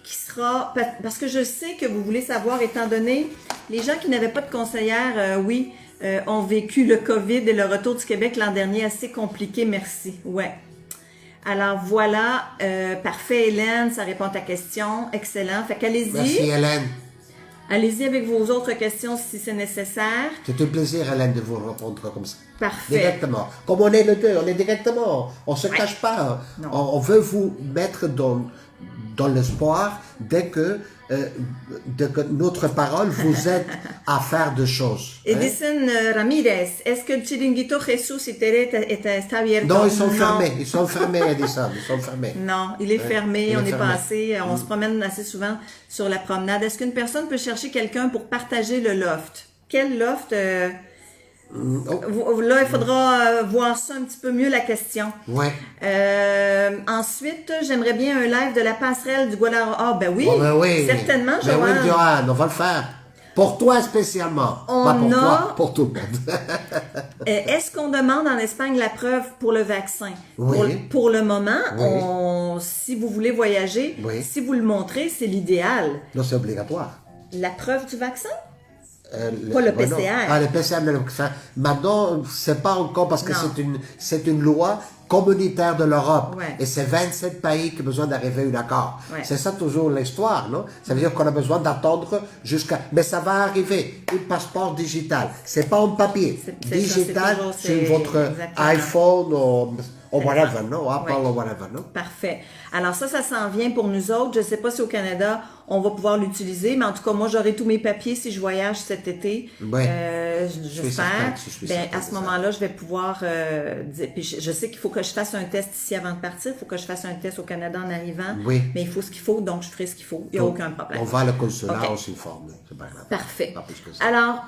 qui sera... Parce que je sais que vous voulez savoir, étant donné, les gens qui n'avaient pas de conseillère, ont vécu le COVID et le retour du Québec l'an dernier assez compliqué. Merci. Ouais. Alors voilà, parfait Hélène, ça répond à ta question, excellent. Fait qu'allez-y. Merci Hélène. Allez-y avec vos autres questions si c'est nécessaire. C'est un plaisir Hélène de vous répondre comme ça. Parfait. Directement. Comme on est le deux, on est directement, on ne se cache pas. On veut vous mettre dans l'espoir dès que notre parole vous aide à faire des choses. Edison Ramirez, est-ce que le Chiringuito Jesus y Tere está abierto? Non, ils sont fermés, Edison, ils sont fermés. Non, il est fermé, on est passé, on se promène assez souvent sur la promenade. Est-ce qu'une personne peut chercher quelqu'un pour partager le loft? Quel loft? Là, il faudra voir ça un petit peu mieux, la question. Ouais. Ensuite, j'aimerais bien un live de la passerelle du Guadalajara. Ah, ben oui, certainement, Joanne. Ben oui, Joanne, on va le faire. Pour toi spécialement. Pour tout le monde. Est-ce qu'on demande en Espagne la preuve pour le vaccin? Oui. Pour le moment, si vous voulez voyager, si vous le montrez, c'est l'idéal. Non, c'est obligatoire. La preuve du vaccin? Pas le PCR. Le PCR, maintenant, c'est pas encore parce que c'est une loi communautaire de l'Europe. Ouais. Et c'est 27 pays qui ont besoin d'arriver à un accord. Ouais. C'est ça toujours l'histoire, non? Ça veut dire qu'on a besoin d'attendre jusqu'à... Mais ça va arriver. Un passeport digital. C'est pas en papier. Digital sur votre iPhone ou whatever, non? Apple ou whatever, non? Parfait. Alors ça s'en vient pour nous autres. Je ne sais pas si au Canada, on va pouvoir l'utiliser, mais en tout cas, moi, j'aurai tous mes papiers si je voyage cet été. J'espère. À ce moment-là, je vais pouvoir dire... Puis je sais qu'il faut que je fasse un test ici avant de partir. Il faut que je fasse un test au Canada en arrivant. Oui. Mais il faut ce qu'il faut, donc je ferai ce qu'il faut. Il n'y a aucun problème. On va à le consulat, on s'informe. C'est pas grave. Parfait. Pas plus que ça. Alors,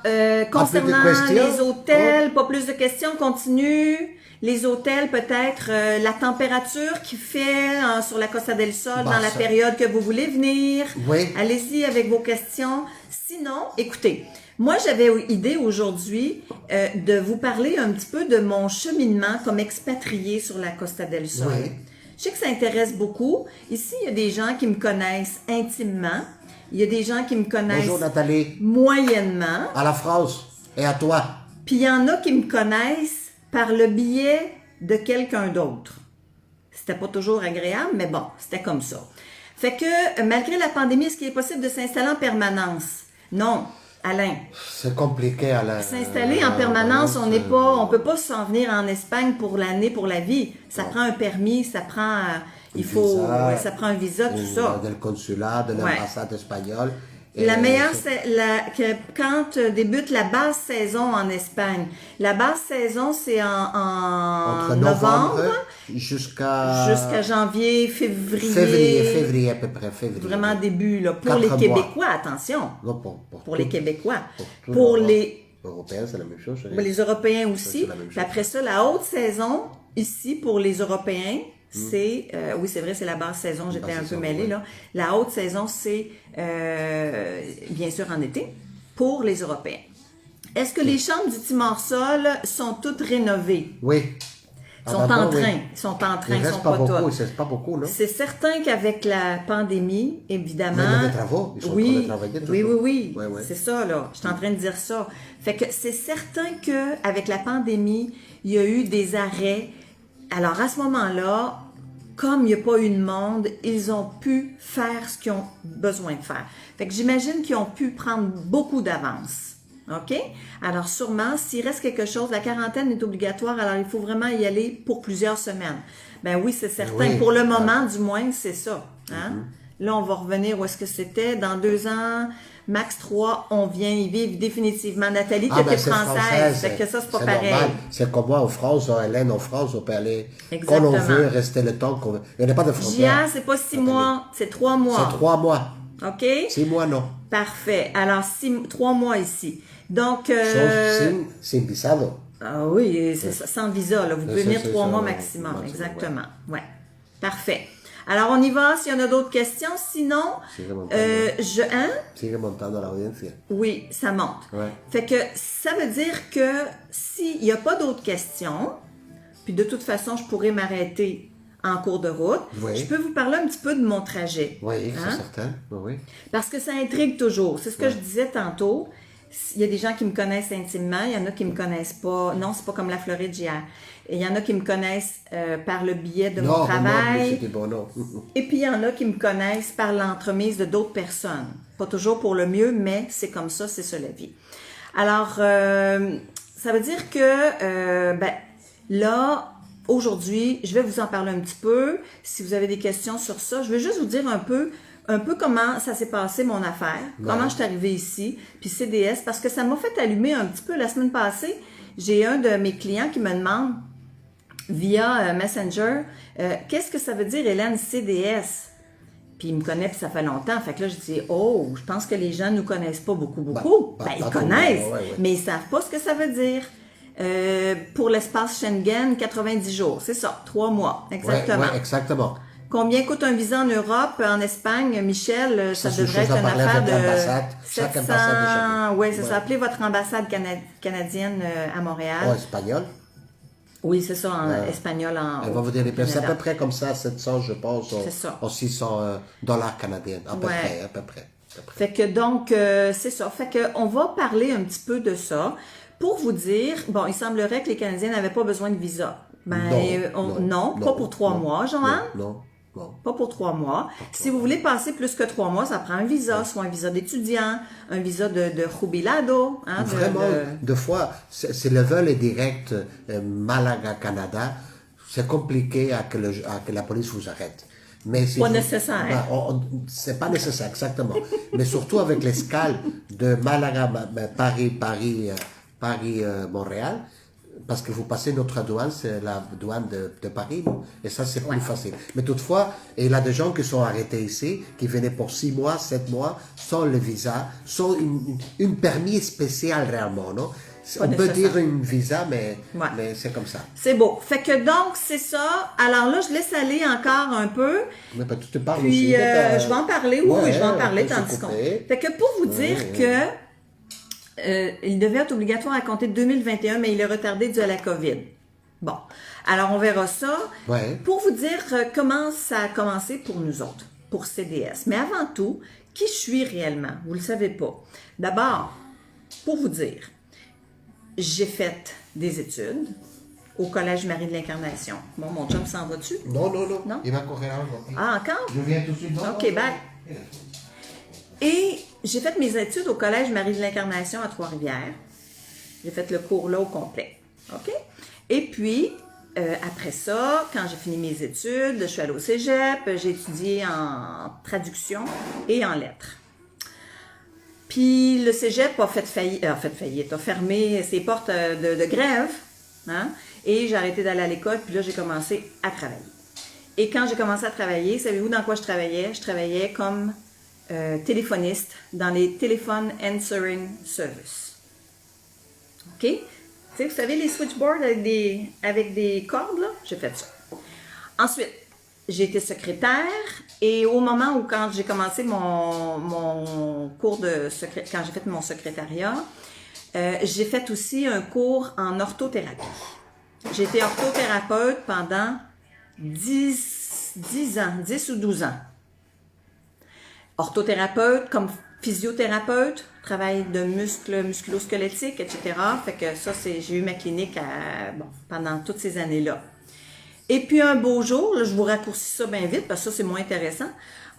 concernant les hôtels, pas plus de questions, continue. Les hôtels, peut-être la température qu'il fait sur la Costa del Sol dans la période que vous voulez venir. Oui. Allez-y avec vos questions. Sinon, écoutez, moi j'avais idée aujourd'hui de vous parler un petit peu de mon cheminement comme expatrié sur la Costa del Sol. Oui. Je sais que ça intéresse beaucoup. Ici, il y a des gens qui me connaissent intimement. Il y a des gens qui me connaissent Bonjour, Nathalie. Moyennement. À la France et à toi. Puis il y en a qui me connaissent par le biais de quelqu'un d'autre. C'était pas toujours agréable, mais bon, c'était comme ça. Fait que, malgré la pandémie, est-ce qu'il est possible de s'installer en permanence? Non, Alain. C'est compliqué, Alain. S'installer en permanence, on peut pas s'en venir en Espagne pour l'année, pour la vie. Ça prend un permis, ça prend, ça prend un visa, tout ça. De le consulat, de l'ambassade espagnole. La meilleure, c'est quand débute la basse saison en Espagne. La basse saison, c'est entre novembre jusqu'à janvier, février. Février à peu près, février. Vraiment début, là. Pour les Québécois, attention. Non, pour les Québécois. Pour les Européens, c'est la même chose. Les Européens aussi. Puis après ça, la haute saison, ici, pour les Européens, c'est, oui, c'est vrai, c'est la basse saison, j'étais un peu mêlée, là. La haute saison, c'est, bien sûr, en été, pour les Européens. Est-ce que les chambres du Timor-Sol sont toutes rénovées? Oui. Ils sont en train. Ils sont en train. Il reste pas beaucoup. C'est pas beaucoup, non? C'est certain qu'avec la pandémie, évidemment. Mais il y a des travaux. Ils sont en train de travailler toujours. Oui. C'est ça, là. Je suis en train de dire ça. Fait que c'est certain qu'avec la pandémie, il y a eu des arrêts. Alors, à ce moment-là, comme il n'y a pas eu de monde, ils ont pu faire ce qu'ils ont besoin de faire. Fait que j'imagine qu'ils ont pu prendre beaucoup d'avance. OK? Alors, sûrement, s'il reste quelque chose, la quarantaine est obligatoire, alors il faut vraiment y aller pour plusieurs semaines. Ben oui, c'est certain. Oui. Pour le moment, du moins, c'est ça. Hein? Là, on va revenir où est-ce que c'était. Dans 2 ans, max 3, on vient y vivre définitivement. Nathalie, qui était française. Fait que ça, c'est pas pareil. Normal. C'est comme moi en France, Hélène, en France, on peut aller quand on veut, rester le temps qu'on veut. Il n'y a pas de frontière. C'est pas 6 mois, c'est 3 mois. C'est 3 mois. OK? 6 mois, non. Parfait. Alors, 3 mois ici. Donc, sin visado. Ah oui, c'est ça, sans visa, là. Vous pouvez venir 3 mois maximum. Exactement. Ouais. Parfait. Alors, on y va s'il y en a d'autres questions. Sinon, Sigue montando la audiencia. Oui, ça monte. Ouais. Fait que ça veut dire que s'il n'y a pas d'autres questions, puis de toute façon, je pourrais m'arrêter en cours de route, je peux vous parler un petit peu de mon trajet. Oui, c'est certain. Oui. Parce que ça intrigue toujours. C'est ce que je disais tantôt. Il y a des gens qui me connaissent intimement, il y en a qui me connaissent pas. Non, c'est pas comme la Floride hier. Il y en a qui me connaissent par le biais de mon travail. Et puis il y en a qui me connaissent par l'entremise de d'autres personnes. Pas toujours pour le mieux, mais c'est comme ça, c'est ça la vie. Alors, ça veut dire que là, aujourd'hui, je vais vous en parler un petit peu. Si vous avez des questions sur ça, je vais juste vous dire un peu comment ça s'est passé mon affaire, comment je suis arrivée ici, puis CDS, parce que ça m'a fait allumer un petit peu. La semaine passée, j'ai un de mes clients qui me demande via Messenger, qu'est-ce que ça veut dire, Hélène, CDS? Puis il me connaît, puis ça fait longtemps. Fait que là, je dis, je pense que les gens ne nous connaissent pas beaucoup. Ils connaissent, mais ils savent pas ce que ça veut dire. Pour l'espace Schengen, 90 jours, c'est ça, 3 mois, exactement. Oui, exactement. Combien coûte un visa en Europe, en Espagne, Michel? Ça devrait être une affaire de 700. Oui, c'est ça. Appelez votre ambassade canadienne à Montréal. Oh, espagnol? Oui, c'est ça, en espagnol. Elle va vous dire les prix. C'est à peu près comme ça, 700, je pense, aux 600 dollars canadiens, à peu près. Fait que donc, c'est ça. Fait que on va parler un petit peu de ça. Pour vous dire, il semblerait que les Canadiens n'avaient pas besoin de visa. Non, pas pour 3 mois, Joanne. Non. Pas pour 3 mois. Si vous voulez passer plus que 3 mois, ça prend un visa, soit un visa d'étudiant, un visa de jubilado. Vraiment, deux fois, si le vol est direct Malaga, Canada, c'est compliqué à que la police vous arrête. Mais pas nécessaire. C'est pas nécessaire, exactement. Mais surtout avec l'escale de Malaga, Paris, Montréal, parce que vous passez notre douane, c'est la douane de Paris, et ça c'est plus facile. Mais toutefois, il y a des gens qui sont arrêtés ici, qui venaient pour 6 mois, 7 mois, sans le visa, sans une permis spécial réellement, non? On peut dire une visa, mais c'est comme ça. C'est beau. Fait que donc, c'est ça. Alors là, je laisse aller encore un peu. Mais tu te parles puis, aussi. Je vais en parler, je vais en parler tandis qu'on... Fait que pour vous dire que il devait être obligatoire à compter de 2021, mais il est retardé dû à la COVID. Bon. Alors, on verra ça. Pour vous dire comment ça a commencé pour nous autres, pour CDS. Mais avant tout, qui je suis réellement? Vous le savez pas. D'abord, pour vous dire, j'ai fait des études au Collège Marie de l'Incarnation. Bon, mon chum s'en va-tu? Non. Il va courir là. Ah, encore? Je viens tout de suite. OK, bye. Et j'ai fait mes études au Collège Marie de l'Incarnation à Trois-Rivières. J'ai fait le cours là au complet. OK? Et puis, après ça, quand j'ai fini mes études, je suis allée au cégep, j'ai étudié en traduction et en lettres. Puis le cégep a fermé ses portes de grève, hein? Et j'ai arrêté d'aller à l'école, puis là, j'ai commencé à travailler. Et quand j'ai commencé à travailler, savez-vous dans quoi je travaillais? Je travaillais comme téléphoniste dans les Telephone Answering Service. OK? Tu sais, vous savez, les switchboards avec des cordes, là? J'ai fait ça. Ensuite, j'ai été secrétaire et au moment où, quand j'ai commencé mon cours quand j'ai fait mon secrétariat, j'ai fait aussi un cours en orthothérapie. J'ai été orthothérapeute pendant 10 ans, 10 ou 12 ans. Orthothérapeute comme physiothérapeute, travail de muscles, musculo-squelettiques, etc. Fait que ça, j'ai eu ma clinique pendant toutes ces années-là. Et puis un beau jour, là, je vous raccourcis ça bien vite parce que ça, c'est moins intéressant.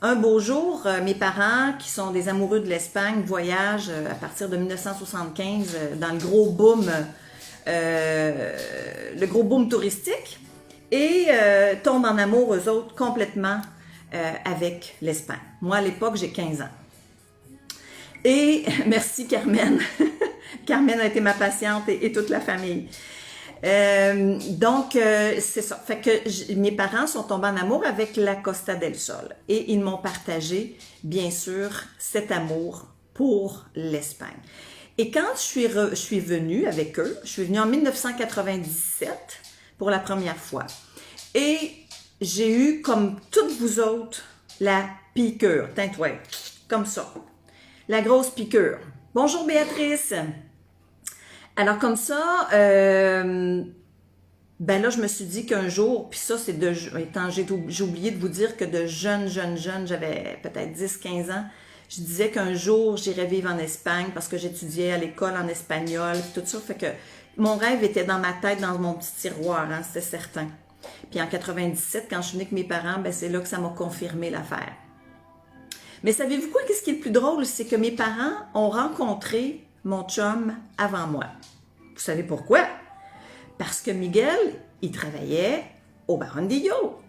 Un beau jour, mes parents, qui sont des amoureux de l'Espagne, voyagent à partir de 1975 dans le gros boom touristique et tombent en amour, eux autres, complètement avec l'Espagne. Moi, à l'époque, j'ai 15 ans. Et merci Carmen. Carmen a été ma patiente et toute la famille. Donc, c'est ça. Fait que mes parents sont tombés en amour avec la Costa del Sol. Et ils m'ont partagé, bien sûr, cet amour pour l'Espagne. Et quand je suis venue avec eux, je suis venue en 1997 pour la première fois. Et j'ai eu, comme toutes vous autres, la piqûre. Tintouin, comme ça. La grosse piqûre. Bonjour Béatrice. Alors comme ça, ben là je me suis dit qu'un jour, puis ça c'est j'ai oublié de vous dire que de jeune, j'avais peut-être 10-15 ans, je disais qu'un jour j'irais vivre en Espagne parce que j'étudiais à l'école en espagnol, tout ça, fait que mon rêve était dans ma tête, dans mon petit tiroir, hein, c'était certain. Puis en 97, quand je suis venue avec mes parents, ben c'est là que ça m'a confirmé l'affaire. Mais savez-vous quoi? Qu'est-ce qui est le plus drôle? C'est que mes parents ont rencontré mon chum avant moi. Vous savez pourquoi? Parce que Miguel, il travaillait au Barandillo.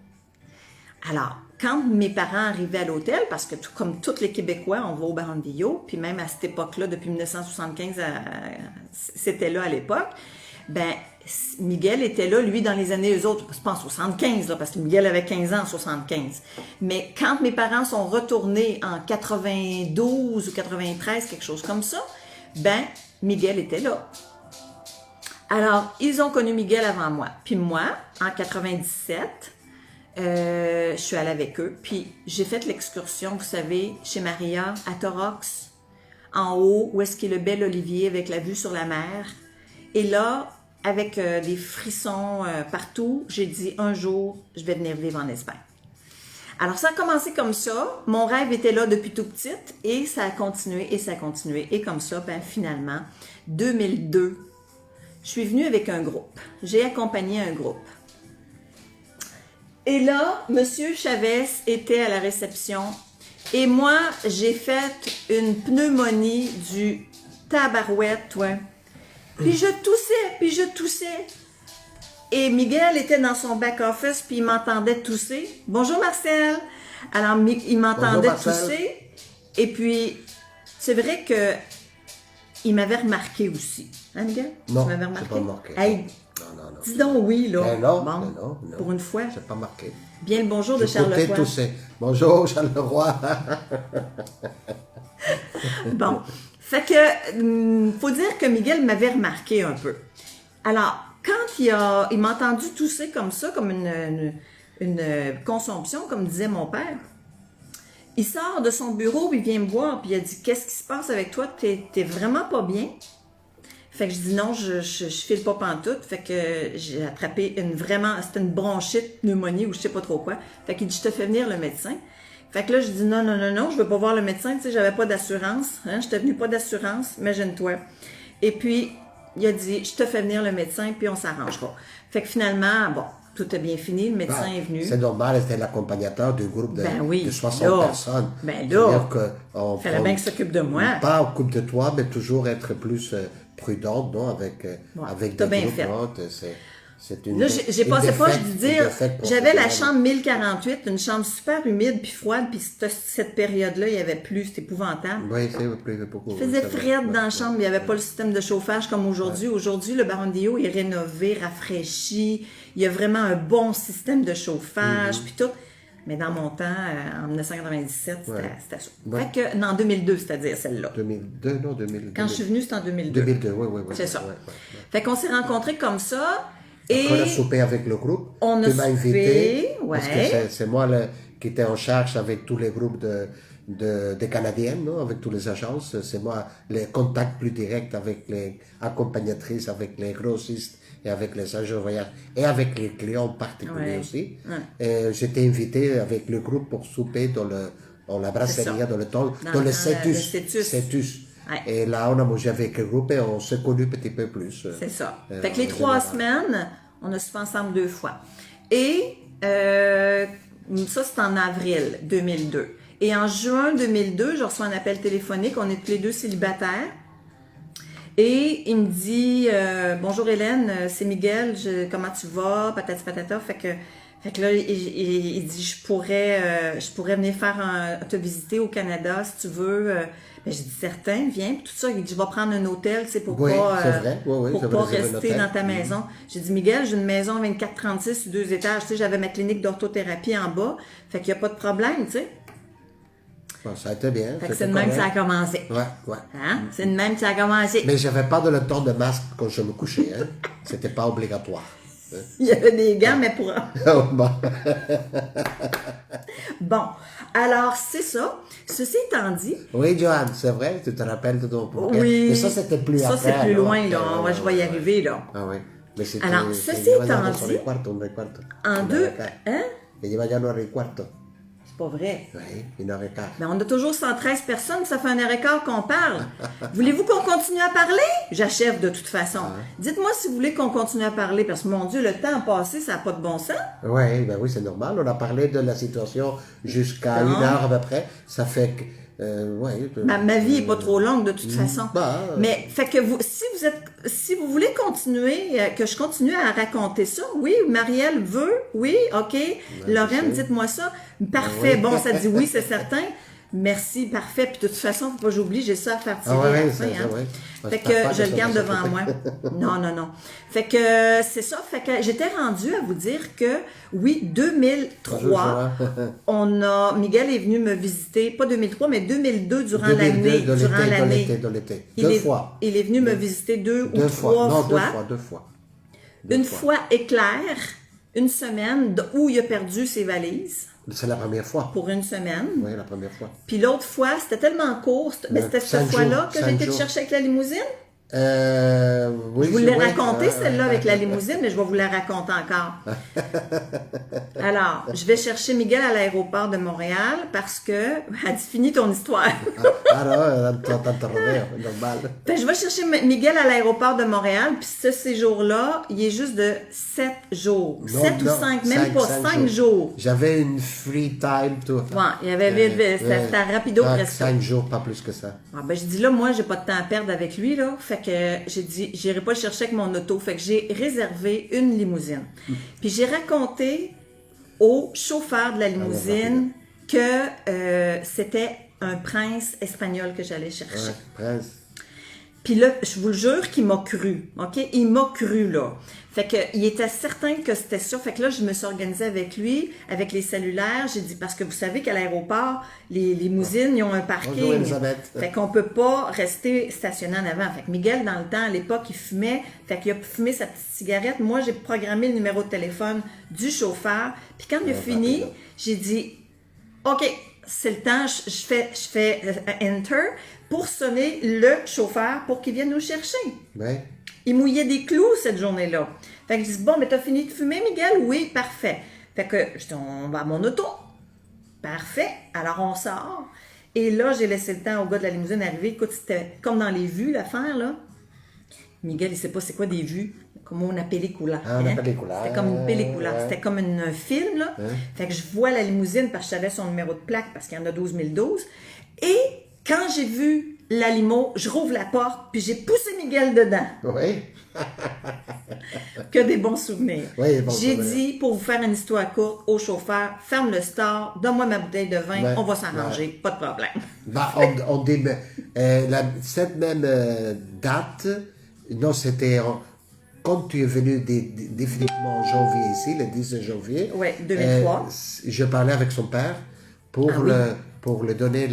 Alors, quand mes parents arrivaient à l'hôtel, parce que comme tous les Québécois, on va au Barandillo, puis même à cette époque-là, depuis 1975, c'était là à l'époque, ben Miguel était là, lui, dans les années, eux autres, c'est pas en 75, là, parce que Miguel avait 15 ans en 75. Mais quand mes parents sont retournés en 92 ou 93, quelque chose comme ça, ben Miguel était là. Alors, ils ont connu Miguel avant moi. Puis moi, en 97, je suis allée avec eux. Puis j'ai fait l'excursion, vous savez, chez Maria, à Torox, en haut, où est-ce qu'il y a le bel olivier avec la vue sur la mer. Et là, avec des frissons partout, j'ai dit un jour, je vais venir vivre en Espagne. Alors, ça a commencé comme ça. Mon rêve était là depuis tout petite et ça a continué et ça a continué. Et comme ça, ben finalement, 2002, je suis venue avec un groupe. J'ai accompagné un groupe. Et là, M. Chavez était à la réception et moi, j'ai fait une pneumonie du tabarouette, ouais. Puis je toussais. Et Miguel était dans son back-office, puis il m'entendait tousser. Bonjour Marcel! Alors, il m'entendait tousser. Et puis, c'est vrai que il m'avait remarqué aussi. Hein, Miguel? Non, tu m'avais remarqué? Pas remarqué. Hey, non. Dis donc oui, là. Mais non, bon, mais non. pour une fois. C'est pas marqué. Bien le bonjour de Charles-Leroy. Tousser. Bonjour Charles-Leroy. Bon. Fait que, faut dire que Miguel m'avait remarqué un peu. Alors, quand il m'a entendu tousser comme ça, comme une consomption, comme disait mon père, il sort de son bureau, puis il vient me voir, puis il a dit « Qu'est-ce qui se passe avec toi? T'es vraiment pas bien? » Fait que je dis « Non, je file pas pantoute. » Fait que j'ai attrapé c'était une bronchite, pneumonie, ou je sais pas trop quoi. Fait qu'il dit « Je te fais venir le médecin. » Fait que là, je dis non, je veux pas voir le médecin, tu sais, j'avais pas d'assurance, hein, j'étais venue pas d'assurance, imagine-toi. Et puis, il a dit, je te fais venir le médecin, puis on s'arrangera. Fait que finalement, bon, tout a bien fini, le médecin est venu. C'est normal, c'était l'accompagnateur du groupe de 60 personnes. Ben là, il fallait bien qu'il s'occupe de moi. Pas s'occupe de toi, mais toujours être plus prudente, non, avec des bien groupes. Fait. Là, j'ai passé pas, je veux dire, j'avais la chambre 1048, une chambre super humide puis froide, puis cette période-là, il y avait plus, c'était épouvantable. Oui, c'est beaucoup. Il faisait frais dans la chambre, il n'y avait pas le système de chauffage comme aujourd'hui. Ouais. Aujourd'hui, le Barandillo est rénové, rafraîchi, il y a vraiment un bon système de chauffage, puis tout. Mais dans mon temps, en 1997, c'était ça. Ouais. Fait que, en 2002, c'est-à-dire celle-là. 2002, non, 2002. Quand je suis venue, c'était en 2002. 2002, oui. C'est ça. Ouais. Fait qu'on s'est rencontrés comme ça. Et on a soupé avec le groupe. On a soupé, invité, parce que c'est moi qui étais en charge avec tous les groupes des Canadiennes, non, avec toutes les agences. C'est moi, les contacts plus directs avec les accompagnatrices, avec les grossistes et avec les agents de voyage et avec les clients particuliers aussi. Ouais. J'étais invité avec le groupe pour souper dans la brasserie, dans le Cetus. Ouais. Et là, on a mangé avec le groupe et on s'est connus un petit peu plus. C'est ça. Fait que les 3 semaines, on a soupé ensemble 2 fois. Et ça, c'est en avril 2002. Et en juin 2002, je reçois un appel téléphonique. On est tous les deux célibataires. Et il me dit « Bonjour Hélène, c'est Miguel, comment tu vas? Patati patata. » Fait que là, il dit « Je pourrais venir te visiter au Canada si tu veux. » Ben, j'ai dit « Certain, viens. » Puis tout ça, il dit « Je vais prendre un hôtel, tu sais, pour pas rester dans ta maison. » J'ai dit « Miguel, j'ai une maison 2436 sur 2 étages. Tu sais, j'avais ma clinique d'orthothérapie en bas. Fait qu'il n'y a pas de problème, tu sais. » Bon, ça a été bien. Fait que c'est de même que ça a commencé. Ouais. Hein? C'est de même que ça a commencé. Mais j'avais pas de le temps de masque quand je me couchais. Hein? C'était pas obligatoire. Hein? Il y avait des gants, mais pour... Bon, alors c'est ça. Ceci étant dit... Oui, Joanne, c'est vrai, tu te rappelles de ton programme. Oui. Mais ça, c'était plus après. Ça, c'est plus loin, là. Je vais y arriver, là. Ah oui. Mais alors, ceci étant dit... En deux... Hein? Me lleva ya 9:15. Pas vrai. Oui, 1h15. Mais on a toujours 113 personnes, ça fait 1h15 qu'on parle. Voulez-vous qu'on continue à parler? J'achève de toute façon. Dites-moi si vous voulez qu'on continue à parler, parce que mon Dieu, le temps a passé, ça n'a pas de bon sens. Oui, ben oui, c'est normal. On a parlé de la situation jusqu'à 1 heure à peu près. Ça fait que... ma vie n'est pas trop longue de toute façon. Mais fait que si vous voulez continuer, que je continue à raconter ça, oui, Marielle veut, oui, ok. Lorraine, dites-moi ça. Parfait, bon, ça dit oui, c'est certain. Merci, parfait. Puis de toute façon, faut pas que j'oublie, j'ai ça à faire tirer à la fin. Fait que je le garde devant moi. Non. Fait que c'est ça. Fait que j'étais rendue à vous dire que, oui, 2003, Miguel est venu me visiter, pas 2003, mais 2002 durant l'année. Dans l'été. 2 fois. Il est venu me visiter 2 ou 3 fois. 2 fois. Une fois éclair, une semaine où il a perdu ses valises. C'est la première fois. Pour 1 semaine. Oui, la première fois. Puis l'autre fois, c'était tellement court. C'était cette fois-là que j'ai été te chercher avec la limousine? Oui, je vous l'ai raconté, celle-là, avec la limousine, mais je vais vous la raconter encore. Alors, je vais chercher Miguel à l'aéroport de Montréal parce que... Elle dit, finis ton histoire. normal. Je vais chercher Miguel à l'aéroport de Montréal, puis ce séjour-là, il est juste de 7 jours. 7 ou 5, même pas 5 jours. J'avais une free time. Il y avait c'était rapido presque. 5 jours, pas plus que ça. Je dis là, moi, j'ai pas de temps à perdre avec lui, là. Fait que j'ai dit, j'irai pas le chercher avec mon auto. Fait que j'ai réservé une limousine. Puis j'ai raconté au chauffeur de la limousine que c'était un prince espagnol que j'allais chercher. Prince. Puis là, je vous le jure qu'il m'a cru, OK? Il m'a cru, là. Fait que il était certain que c'était ça. Fait que là, je me suis organisée avec lui, avec les cellulaires. J'ai dit, parce que vous savez qu'à l'aéroport, les limousines, ils ont un parking. Bonjour, Elisabeth. Fait qu'on peut pas rester stationné en avant. Fait que Miguel, dans le temps, à l'époque, il fumait. Fait qu'il a fumé sa petite cigarette. Moi, j'ai programmé le numéro de téléphone du chauffeur. Puis quand il a fini, j'ai dit, OK, c'est le temps, je fais Enter pour sonner le chauffeur pour qu'il vienne nous chercher. Ouais. Il mouillait des clous cette journée-là. Fait que je dis, bon, mais t'as fini de fumer, Miguel? Oui, parfait. Fait que je dis, on va à mon auto. Parfait. Alors on sort. Et là, j'ai laissé le temps au gars de la limousine d'arriver. Écoute, c'était comme dans les vues, l'affaire, là. Miguel, il sait pas c'est quoi des vues. Comme una pellicula. Una pellicula. C'était comme une pellicula. C'était comme un film, là. Fait que je vois la limousine parce que je savais son numéro de plaque parce qu'il y en a 12012. Et quand j'ai vu la limo, je rouvre la porte puis j'ai poussé Miguel dedans. Oui. Que des bons souvenirs. Oui, j'ai dit, pour vous faire une histoire courte, au chauffeur, ferme le store, donne-moi ma bouteille de vin, on va s'arranger, pas de problème. On dit, cette même date, non, c'était quand tu es venu définitivement en janvier ici, le 10 janvier. Oui, 2003. Je parlais avec son père pour lui donner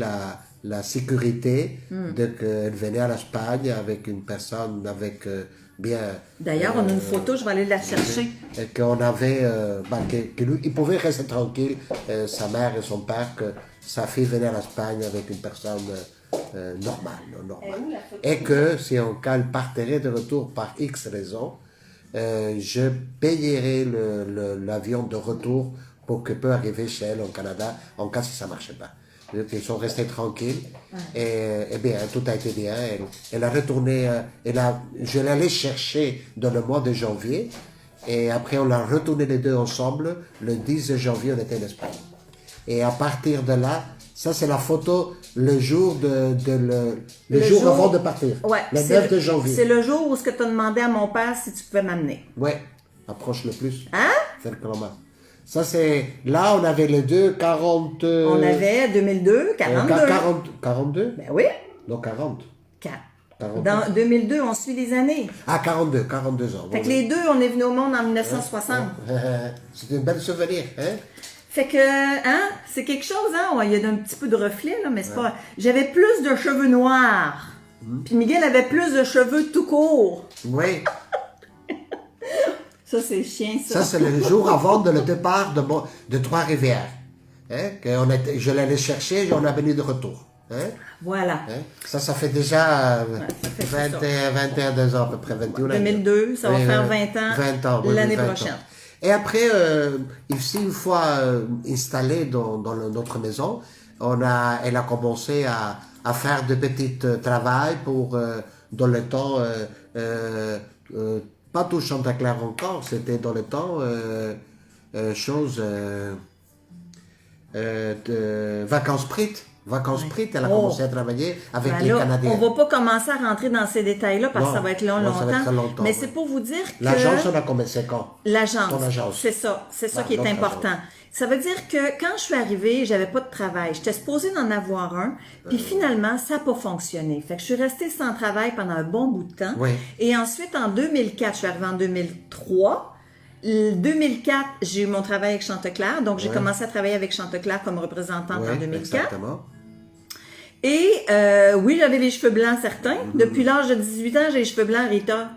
la sécurité de qu'elle venait à l'Espagne avec une personne avec bien. D'ailleurs, on a une photo, je vais aller la chercher. Qu'on avait, que lui, il pouvait rester tranquille, sa mère et son père, que sa fille venait à l'Espagne avec une personne normale. Et que si en cas elle partirait de retour par X raison, je payerais l'avion de retour pour qu'elle puisse arriver chez elle au Canada, en cas si ça ne marchait pas. Ils sont restés tranquilles et bien, tout a été bien. Elle a retourné, je l'allais chercher dans le mois de janvier et après on l'a retourné les deux ensemble. Le 10 janvier, on était en Espagne. Et à partir de là, ça c'est la photo le jour le jour avant de partir, ouais, le 9 de janvier. C'est le jour où tu as demandé à mon père si tu pouvais m'amener. Oui, approche le plus. Hein? C'est le comment. Ça, c'est... Là, on avait les deux, 40... On avait 2002, 42. 42? Ben oui. Non, 40. 40. Dans 2002, on suit les années. Ah, 42 ans. Fait que les deux, on est venus au monde en 1960. C'est un bel souvenir, hein? Fait que, hein, c'est quelque chose, hein? Il y a un petit peu de reflet, là, mais c'est pas... J'avais plus de cheveux noirs. Puis Miguel avait plus de cheveux tout court. Oui. Ça, c'est chien, ça. Ça, c'est le jour avant le départ de Trois-Rivières. Hein? Je l'allais chercher et on est venu de retour. Hein? Voilà. Hein? Ça fait déjà 21 ans à peu près, 21 ans. 2002, ça va faire 20 ans, l'année prochaine. Et après, ici, une fois installé dans notre maison, elle a commencé à faire de petits travaux pour, dans le temps, pas tout Chanticleer encore, c'était dans le temps, de vacances prites. Elle a commencé à travailler avec les Canadiens. On ne va pas commencer à rentrer dans ces détails-là parce que ça va être longtemps. Mais c'est pour vous dire que... L'agence, on a commencé quand? L'agence, c'est ça qui est important. Ça veut dire que quand je suis arrivée, j'avais pas de travail. J'étais supposée d'en avoir un, puis finalement, ça n'a pas fonctionné. Fait que je suis restée sans travail pendant un bon bout de temps. Oui. Et ensuite, en 2004, je suis arrivée en 2003. 2004, j'ai eu mon travail avec Chanticleer. Donc, j'ai commencé à travailler avec Chanticleer comme représentante en 2004. Exactement. Et oui, j'avais les cheveux blancs certains. Depuis l'âge de 18 ans, j'ai les cheveux blancs, Rita.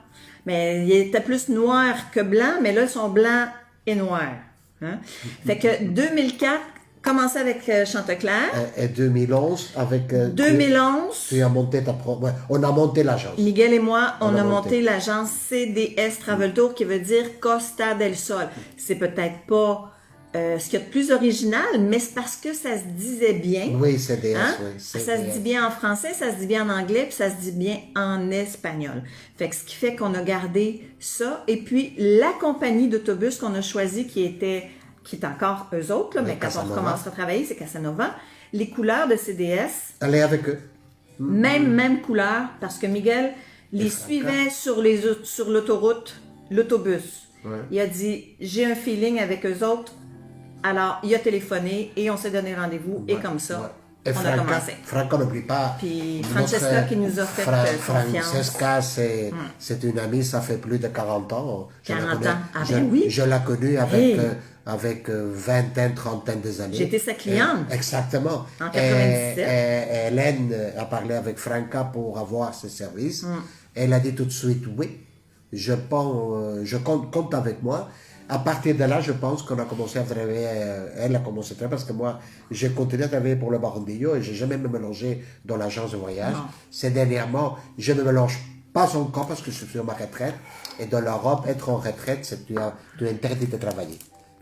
Mais ils étaient plus noirs que blancs, mais là, ils sont blancs et noirs. Hein? Fait que 2004, commencé avec Chanticleer. Et 2011, avec... 2011. Tu as monté ta propre... Ouais, on a monté l'agence. Miguel et moi, on a monté l'agence CDS Travel Tour, qui veut dire Costa del Sol. C'est peut-être pas... ce qu'il y a de plus original, mais c'est parce que ça se disait bien. Oui, CDS, hein? oui. CDS. Ça se dit bien en français, ça se dit bien en anglais, puis ça se dit bien en espagnol. Fait que ce qui fait qu'on a gardé ça. Et puis, la compagnie d'autobus qu'on a choisie, qui est encore eux autres, là, mais quand on recommence à travailler, c'est Casanova. Les couleurs de CDS. Elle est avec eux. Même couleur, parce que Miguel les suivait sur l'autoroute, l'autobus. Ouais. Il a dit, j'ai un feeling avec eux autres. Alors, il a téléphoné et on s'est donné rendez-vous et comme ça, et on a commencé. Franca n'oublie pas. Puis Francesca qui nous a fait confiance. Francesca, c'est une amie, ça fait plus de 40 ans. 40 ans. Ah ben oui. Je l'ai connue avec vingtaine, trentaine des années. J'étais sa cliente. Exactement. En 97. Et Hélène a parlé avec Franca pour avoir ses services. Elle a dit tout de suite oui. Je compte avec moi. À partir de là, je pense qu'on a commencé à travailler, elle a commencé à travailler, parce que moi, j'ai continué à travailler pour le Barondillo et je n'ai jamais me mélangé dans l'agence de voyage. Ces dernièrement, je ne me mélange pas encore parce que je suis sur ma retraite. Et dans l'Europe, être en retraite, tu es interdit de travailler.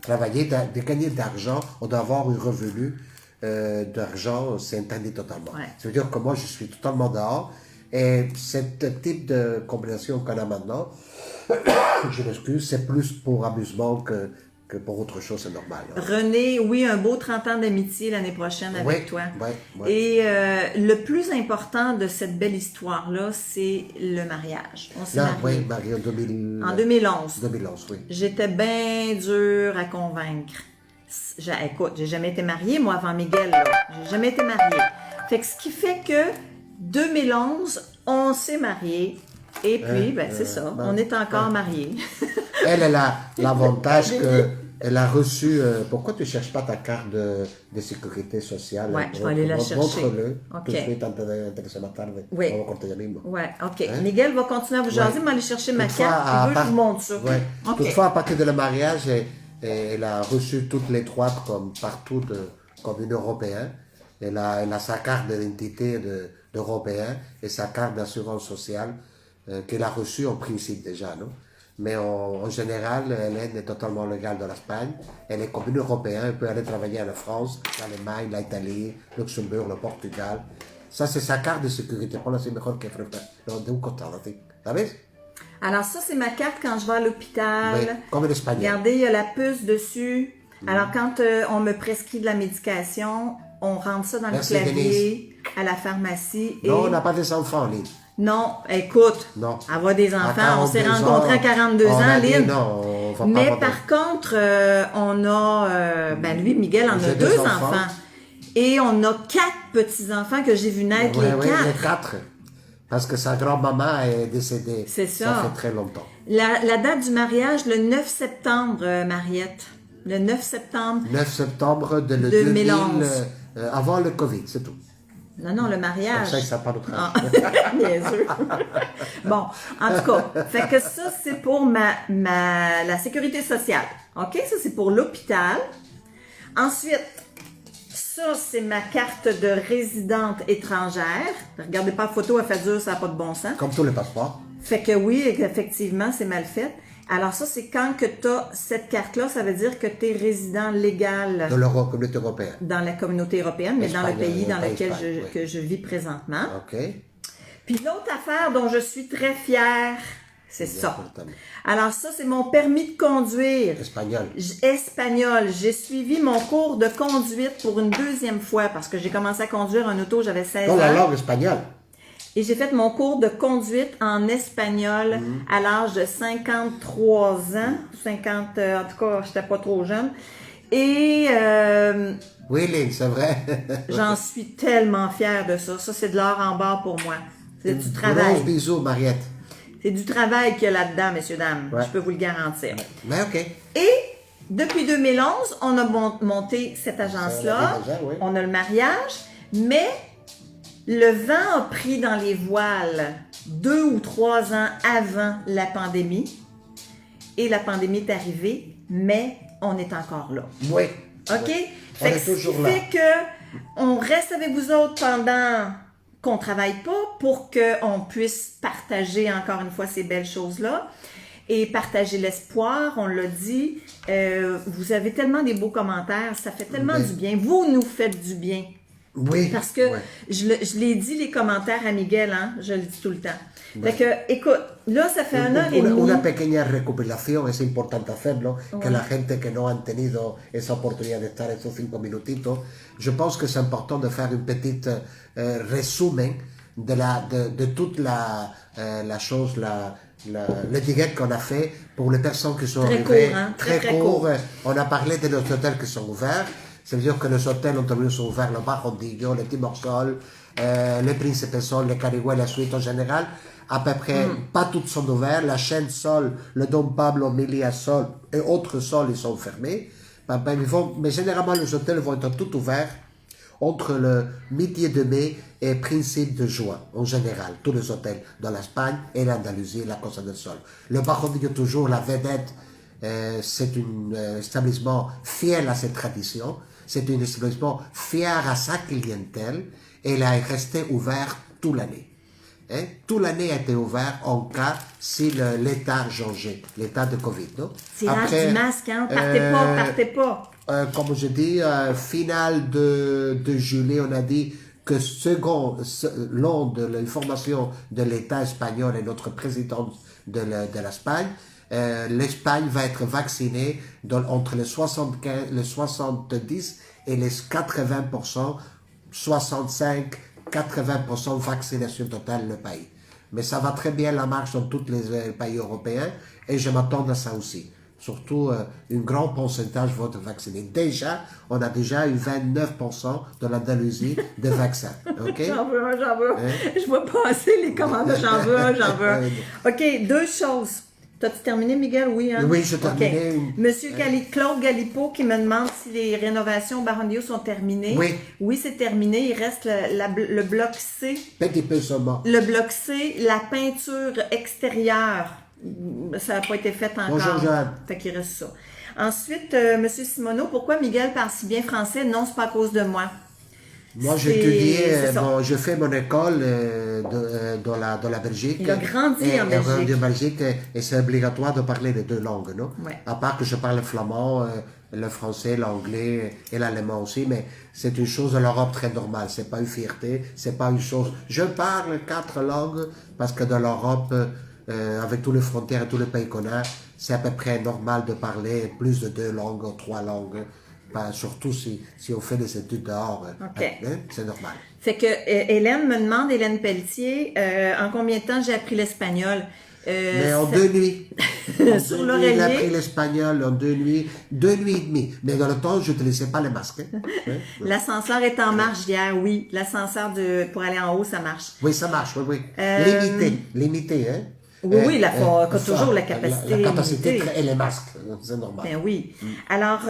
De gagner de l'argent, on doit avoir un revenu d'argent, c'est interdit totalement. Ouais. Ça veut dire que moi, je suis totalement dehors. Et ce type de combinaison qu'on a maintenant, je m'excuse, c'est plus pour amusement que pour autre chose, c'est normal. Hein. René, oui, un beau 30 ans d'amitié l'année prochaine avec toi. Oui. Et le plus important de cette belle histoire-là, c'est le mariage. On s'est mariés. Oui, marié en 2011. 2011, oui. J'étais bien dure à convaincre. Écoute, j'ai jamais été mariée, moi, avant Miguel, là. J'ai jamais été mariée. Fait que ce qui fait que 2011, on s'est mariés. Et puis, c'est ça, on est encore mariés. Elle a l'avantage Elle a reçu... pourquoi tu ne cherches pas ta carte de sécurité sociale? Oui, je vais aller la chercher. Montre-le. Tout de suite, antes de matar. Oui. Oui, OK. Hein? Miguel va continuer à vous jaser, mais aller chercher ma carte. Je vous montre ça. Ouais. Okay. Toutefois, à partir de le mariage, elle a reçu toutes les droits comme partout, comme une Européenne. Elle a sa carte d'identité d'Européen et sa carte d'assurance sociale qu'elle a reçue en principe déjà, non? Mais en général, Hélène est totalement légale dans l'Espagne. Elle est comme une Européenne, elle peut aller travailler en France, l'Allemagne, l'Italie, le Luxembourg, le Portugal. Ça, c'est sa carte de sécurité. Pour là, c'est meilleur que de un côté, ¿sabes? Alors ça, c'est ma carte quand je vais à l'hôpital. Oui, comme en espagnol. Regardez, il y a la puce dessus. Alors quand on me prescrit de la médication, on rentre ça dans le clavier à la pharmacie. Non, on n'a pas des enfants, Lynn. Non, écoute, avoir des enfants, on s'est rencontrés à 42 ans, Lynn. Non, mais par contre, on a, lui, Miguel en a 2 enfants. Et on a 4 petits-enfants que j'ai vu naître, les 4. Oui, les 4. Parce que sa grand-maman est décédée. C'est ça. Ça fait très longtemps. La date du mariage, le 9 septembre, Mariette. Le 9 septembre. 9 septembre de 2011. Avant le Covid, c'est tout. Non, le mariage. Comme ça n'a pas d'autre âge. Bien sûr. Bon, en tout cas, fait que ça, c'est pour la sécurité sociale. OK? Ça, c'est pour l'hôpital. Ensuite, ça, c'est ma carte de résidente étrangère. Regardez pas la photo, elle fait dur, ça n'a pas de bon sens. Comme tous les passeports. Fait que oui, effectivement, c'est mal fait. Alors ça, c'est quand que tu as cette carte-là, ça veut dire que tu es résident légal dans la communauté européenne. Dans la communauté européenne, mais dans le pays dans lequel que je vis présentement. OK. Puis l'autre affaire dont je suis très fière, c'est ça. Alors ça, c'est mon permis de conduire. Espagnol. Espagnol. J'ai suivi mon cours de conduite pour une 2e fois parce que j'ai commencé à conduire un auto, j'avais 16 ans. Dans la langue espagnole. Et j'ai fait mon cours de conduite en espagnol à l'âge de 53 ans. 50, en tout cas, j'étais pas trop jeune. Et... oui, Lynn, c'est vrai. J'en suis tellement fière de ça. Ça, c'est de l'or en barre pour moi. C'est du travail. Gros bisous, Mariette. C'est du travail qu'il y a là-dedans, messieurs, dames. Ouais. Je peux vous le garantir. Mais OK. Et depuis 2011, on a monté cette agence-là. Oui. On a le mariage, mais... Le vent a pris dans les voiles 2 ou 3 ans avant la pandémie. Et la pandémie est arrivée, mais on est encore là. Oui. OK? Oui. Fait que ce qui fait que on reste avec vous autres pendant qu'on ne travaille pas pour qu'on puisse partager encore une fois ces belles choses-là et partager l'espoir, on l'a dit. Vous avez tellement des beaux commentaires, ça fait tellement du bien. Vous nous faites du bien. Oui. Parce que je l'ai dit, les commentaires à Miguel, hein, je le dis tout le temps. Fait que, écoute, là, ça fait 1 an et demi. Una pequeña recopilación es importante hacerlo, que la gente que no han tenido esa oportunidad de estar esos 5 minutitos, je pense que c'est important de faire une petite resumen de toute la chose, le direct qu'on a fait pour les personnes qui sont arrivées. Très court. On a parlé de nos hôtels qui sont ouverts. Ça veut dire que les hôtels ont sont ouverts, le Barondillo, le Timorsol, le Príncipe Sol, le Carigüe, la suite en général. À peu près, pas toutes sont ouvertes. La chaîne Sol, le Don Pablo, Milia Sol et autres sols, ils sont fermés. Mais généralement, les hôtels vont être tout ouverts entre le milieu de mai et principe de juin, en général. Tous les hôtels dans l'Espagne et l'Andalousie, la Costa del Sol. Le Barondillo, toujours, la vedette, c'est un établissement fier à cette tradition. C'est un établissement fier à sa clientèle et il est resté ouvert toute l'année. Hein? Toute l'année a été ouvert en cas si l'état a changé, l'état de Covid. C'est l'âge du masque, hein? Partez pas. Comme je dis, finale de juillet, on a dit que selon de l'information de l'État espagnol et notre président de l'Espagne, l'Espagne va être vaccinée entre les 70 et les 80%, 65-80% vaccination totale le pays. Mais ça va très bien la marche dans tous les pays européens et je m'attends à ça aussi. Surtout, un grand pourcentage vont être vaccinés. Déjà, on a déjà eu 29% de l'Andalousie de vaccins. Okay? J'en veux un. Je vois passer les commandes. J'en veux un. OK, 2 choses. T'as-tu terminé, Miguel? Oui, hein? Oui, j'ai terminé. Okay. Monsieur Claude Galipo qui me demande si les rénovations Baron-Bio sont terminées. Oui. Oui, c'est terminé. Il reste le bloc C. Petit peu seulement. Le bloc C, la peinture extérieure. Ça n'a pas été fait encore. Bonjour, Jeanne. Fait qu'il reste ça. Ensuite, Monsieur Simoneau, pourquoi Miguel parle si bien français? Non, c'est pas à cause de moi. Moi, je fais mon école dans la Belgique. Il a grandi en Belgique. Et c'est obligatoire de parler les deux langues, non? Ouais. À part que je parle le flamand, le français, l'anglais et l'allemand aussi, mais c'est une chose de l'Europe très normale. C'est pas une fierté, c'est pas une chose. Je parle 4 langues parce que dans l'Europe, avec tous les frontières et tous les pays qu'on a, c'est à peu près normal de parler plus de 2 langues ou 3 langues. Ben, surtout si on fait des études dehors, c'est normal. Fait que Hélène me demande, Hélène Pelletier, en combien de temps j'ai appris l'espagnol? Mais en 2 nuits. Sur l'oreiller. J'ai appris l'espagnol en 2 nuits, 2 nuits et demie. Mais dans le temps, je ne utilisais pas les masques. L'ascenseur est en marche hier, oui. L'ascenseur pour aller en haut, ça marche. Oui, ça marche, oui. Limité, hein. Oui, il faut toujours la capacité. La capacité et les masques, c'est normal. Ben oui. Alors,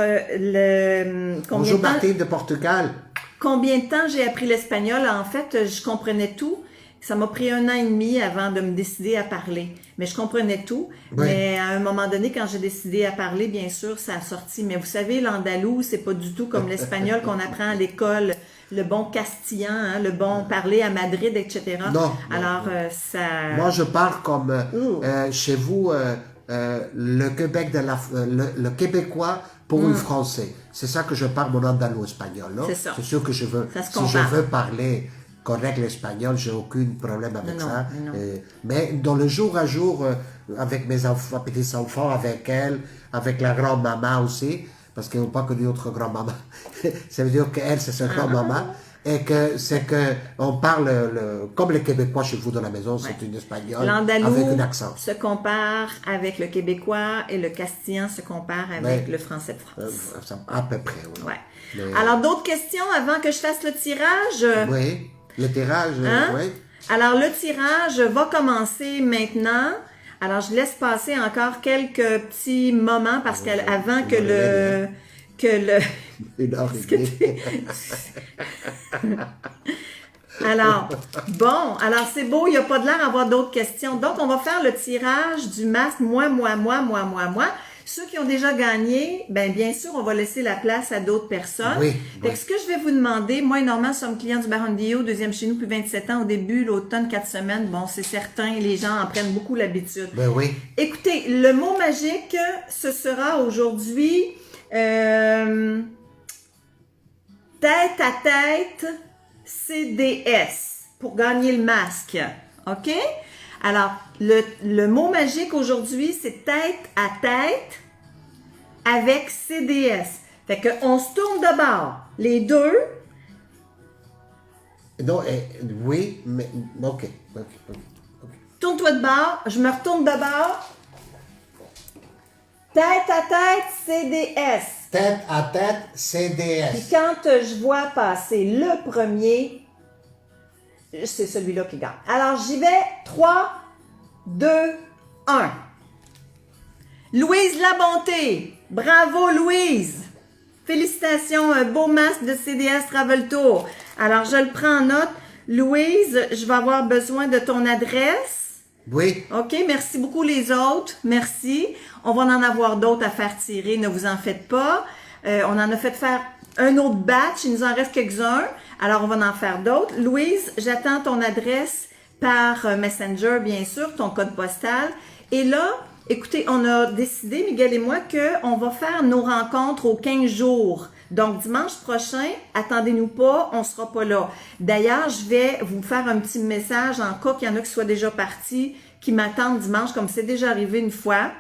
Bonjour Martine de Portugal. Combien de temps j'ai appris l'espagnol? En fait, je comprenais tout. Ça m'a pris 1 an et demi avant de me décider à parler. Mais je comprenais tout. Oui. Mais à un moment donné, quand j'ai décidé à parler, bien sûr, ça a sorti. Mais vous savez, l'andalou, c'est pas du tout comme l'espagnol qu'on apprend à l'école. Le bon castillan, hein, le bon parler à Madrid, etc. Non. Alors, ça... Moi, je parle comme chez vous, le Québec le québécois pour le français. C'est ça que je parle mon andalou espagnol. Non? C'est ça. C'est sûr que je veux, si je veux parler correct l'espagnol, j'ai aucun problème avec ça. Non. Mais dans le jour à jour, avec mes enfants, petits-enfants, avec elle, avec la grand-maman aussi, parce qu'ils n'ont pas connu autre grand-maman. Ça veut dire qu'elle, c'est sa grand-maman. Et que c'est que on parle comme les Québécois chez vous dans la maison, c'est une espagnole avec un accent. Se compare avec le québécois et le castillan se compare avec le français de France. À peu près, oui. Ouais. Mais... Alors, d'autres questions avant que je fasse le tirage? Oui, le tirage, oui. Alors, le tirage va commencer maintenant. Alors, je laisse passer encore quelques petits moments parce qu'avant que le... Une heure et demie. Alors, bon, alors c'est beau, il n'y a pas de l'air d'avoir d'autres questions. Donc, on va faire le tirage du masque moi. Ceux qui ont déjà gagné, bien sûr, on va laisser la place à d'autres personnes. Oui. Fait que ce que je vais vous demander, moi et Normand sommes clients du Baron-Bio, deuxième chez nous depuis 27 ans. Au début, l'automne, 4 semaines, bon, c'est certain, les gens en prennent beaucoup l'habitude. Ben oui. Écoutez, le mot magique, ce sera aujourd'hui tête à tête CDS pour gagner le masque. OK? Alors, le mot magique aujourd'hui, c'est tête à tête avec CDS. Fait qu'on se tourne de bord. Les deux. Non, oui, mais OK. Tourne-toi de bord. Je me retourne de bord. Tête à tête CDS. Tête à tête CDS. Puis quand je vois passer le premier, c'est celui-là qui gagne. Alors, j'y vais. 3, 2, 1. Louise Labonté. Bravo, Louise. Félicitations, un beau masque de CDS Travel Tour. Alors, je le prends en note. Louise, je vais avoir besoin de ton adresse. Oui. OK, merci beaucoup les autres. Merci. On va en avoir d'autres à faire tirer, ne vous en faites pas. On en a fait faire un autre batch, il nous en reste quelques-uns. Alors, on va en faire d'autres. Louise, j'attends ton adresse par Messenger, bien sûr, ton code postal. Et là, écoutez, on a décidé, Miguel et moi, qu'on va faire nos rencontres aux 15 jours. Donc, dimanche prochain, attendez-nous pas, on sera pas là. D'ailleurs, je vais vous faire un petit message en cas qu'il y en a qui soient déjà partis, qui m'attendent dimanche, comme c'est déjà arrivé une fois.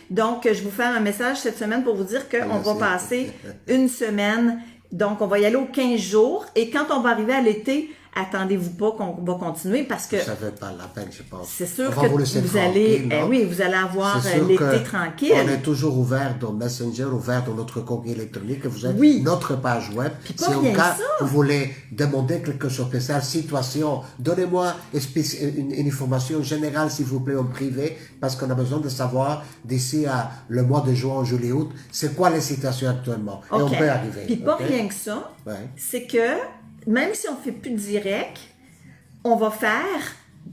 Donc, je vais vous faire un message cette semaine pour vous dire qu'on va passer une semaine. Donc, on va y aller aux 15 jours. Et quand on va arriver à l'été, attendez-vous pas qu'on va continuer parce que ça ne fait pas la peine, je pense. C'est sûr que vous allez, vous allez avoir l'été tranquille. On est toujours ouvert dans Messenger, ouvert dans notre courrier électronique. Vous avez notre page web. Si au cas vous voulez demander quelque chose spécial, situation, donnez-moi une information générale, s'il vous plaît, en privé, parce qu'on a besoin de savoir d'ici à le mois de juin, juillet, août, c'est quoi la situation actuellement. Et on peut arriver. Puis pas rien que ça, c'est que même si on ne fait plus de direct, on va faire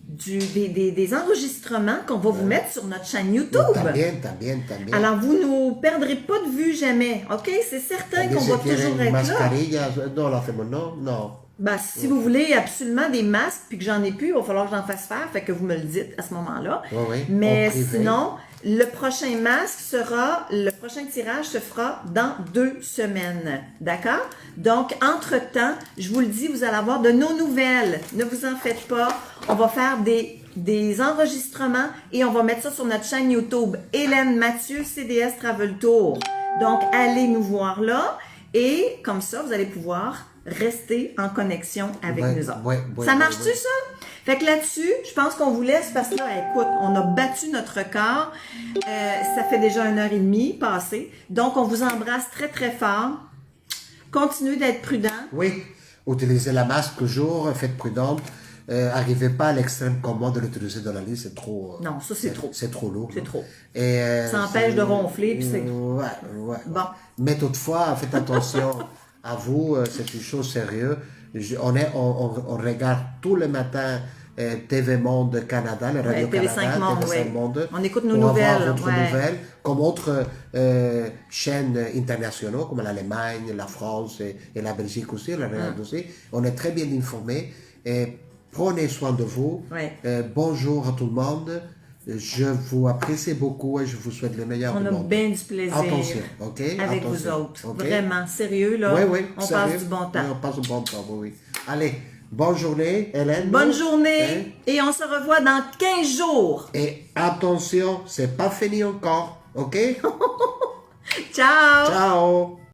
des enregistrements qu'on va vous mettre sur notre chaîne YouTube. T'as bien. Alors, vous ne perdrez pas de vue jamais, OK? C'est certain qu'on va toujours être là. Non. Ben, si vous voulez absolument des masques puis que j'en ai plus, il va falloir que j'en fasse faire, fait que vous me le dites à ce moment-là. Mais sinon, le prochain tirage se fera dans 2 semaines. D'accord? Donc, entre-temps, je vous le dis, vous allez avoir de nos nouvelles. Ne vous en faites pas. On va faire des enregistrements et on va mettre ça sur notre chaîne YouTube. Hélène Mathieu, CDS Travel Tour. Donc, allez nous voir là et comme ça, vous allez pouvoir rester en connexion avec nous autres. Ça marche-tu, ça? Fait que là-dessus, je pense qu'on vous laisse parce que là, écoute, on a battu notre record. Ça fait déjà 1h30 passée. Donc, on vous embrasse très, très fort. Continuez d'être prudents. Oui, utilisez la masque toujours, faites prudente. Arrivez pas à l'extrême comment de l'utiliser dans la liste, c'est trop... non, ça c'est trop. C'est trop lourd. C'est trop. Et, ça empêche de ronfler, puis c'est... Ouais. Bon. Mais toutefois, faites attention à vous, c'est une chose sérieuse. On regarde tous les matins TV Monde Canada, le Radio Canada, TV5 Monde, On écoute nos nouvelles. Nouvelles, comme autres chaînes internationales, comme l'Allemagne, la France et la Belgique aussi, la Réunion aussi. On est très bien informés. Et prenez soin de vous. Bonjour à tout le monde. Je vous apprécie beaucoup et je vous souhaite le meilleur du monde. On a bien du plaisir. Attention, OK? Avec vous autres. Vraiment, sérieux, là. On passe du bon temps. On passe du bon temps, oui. Allez, bonne journée, Hélène. Bonne journée. Et on se revoit dans 15 jours. Et attention, c'est pas fini encore, OK? Ciao. Ciao.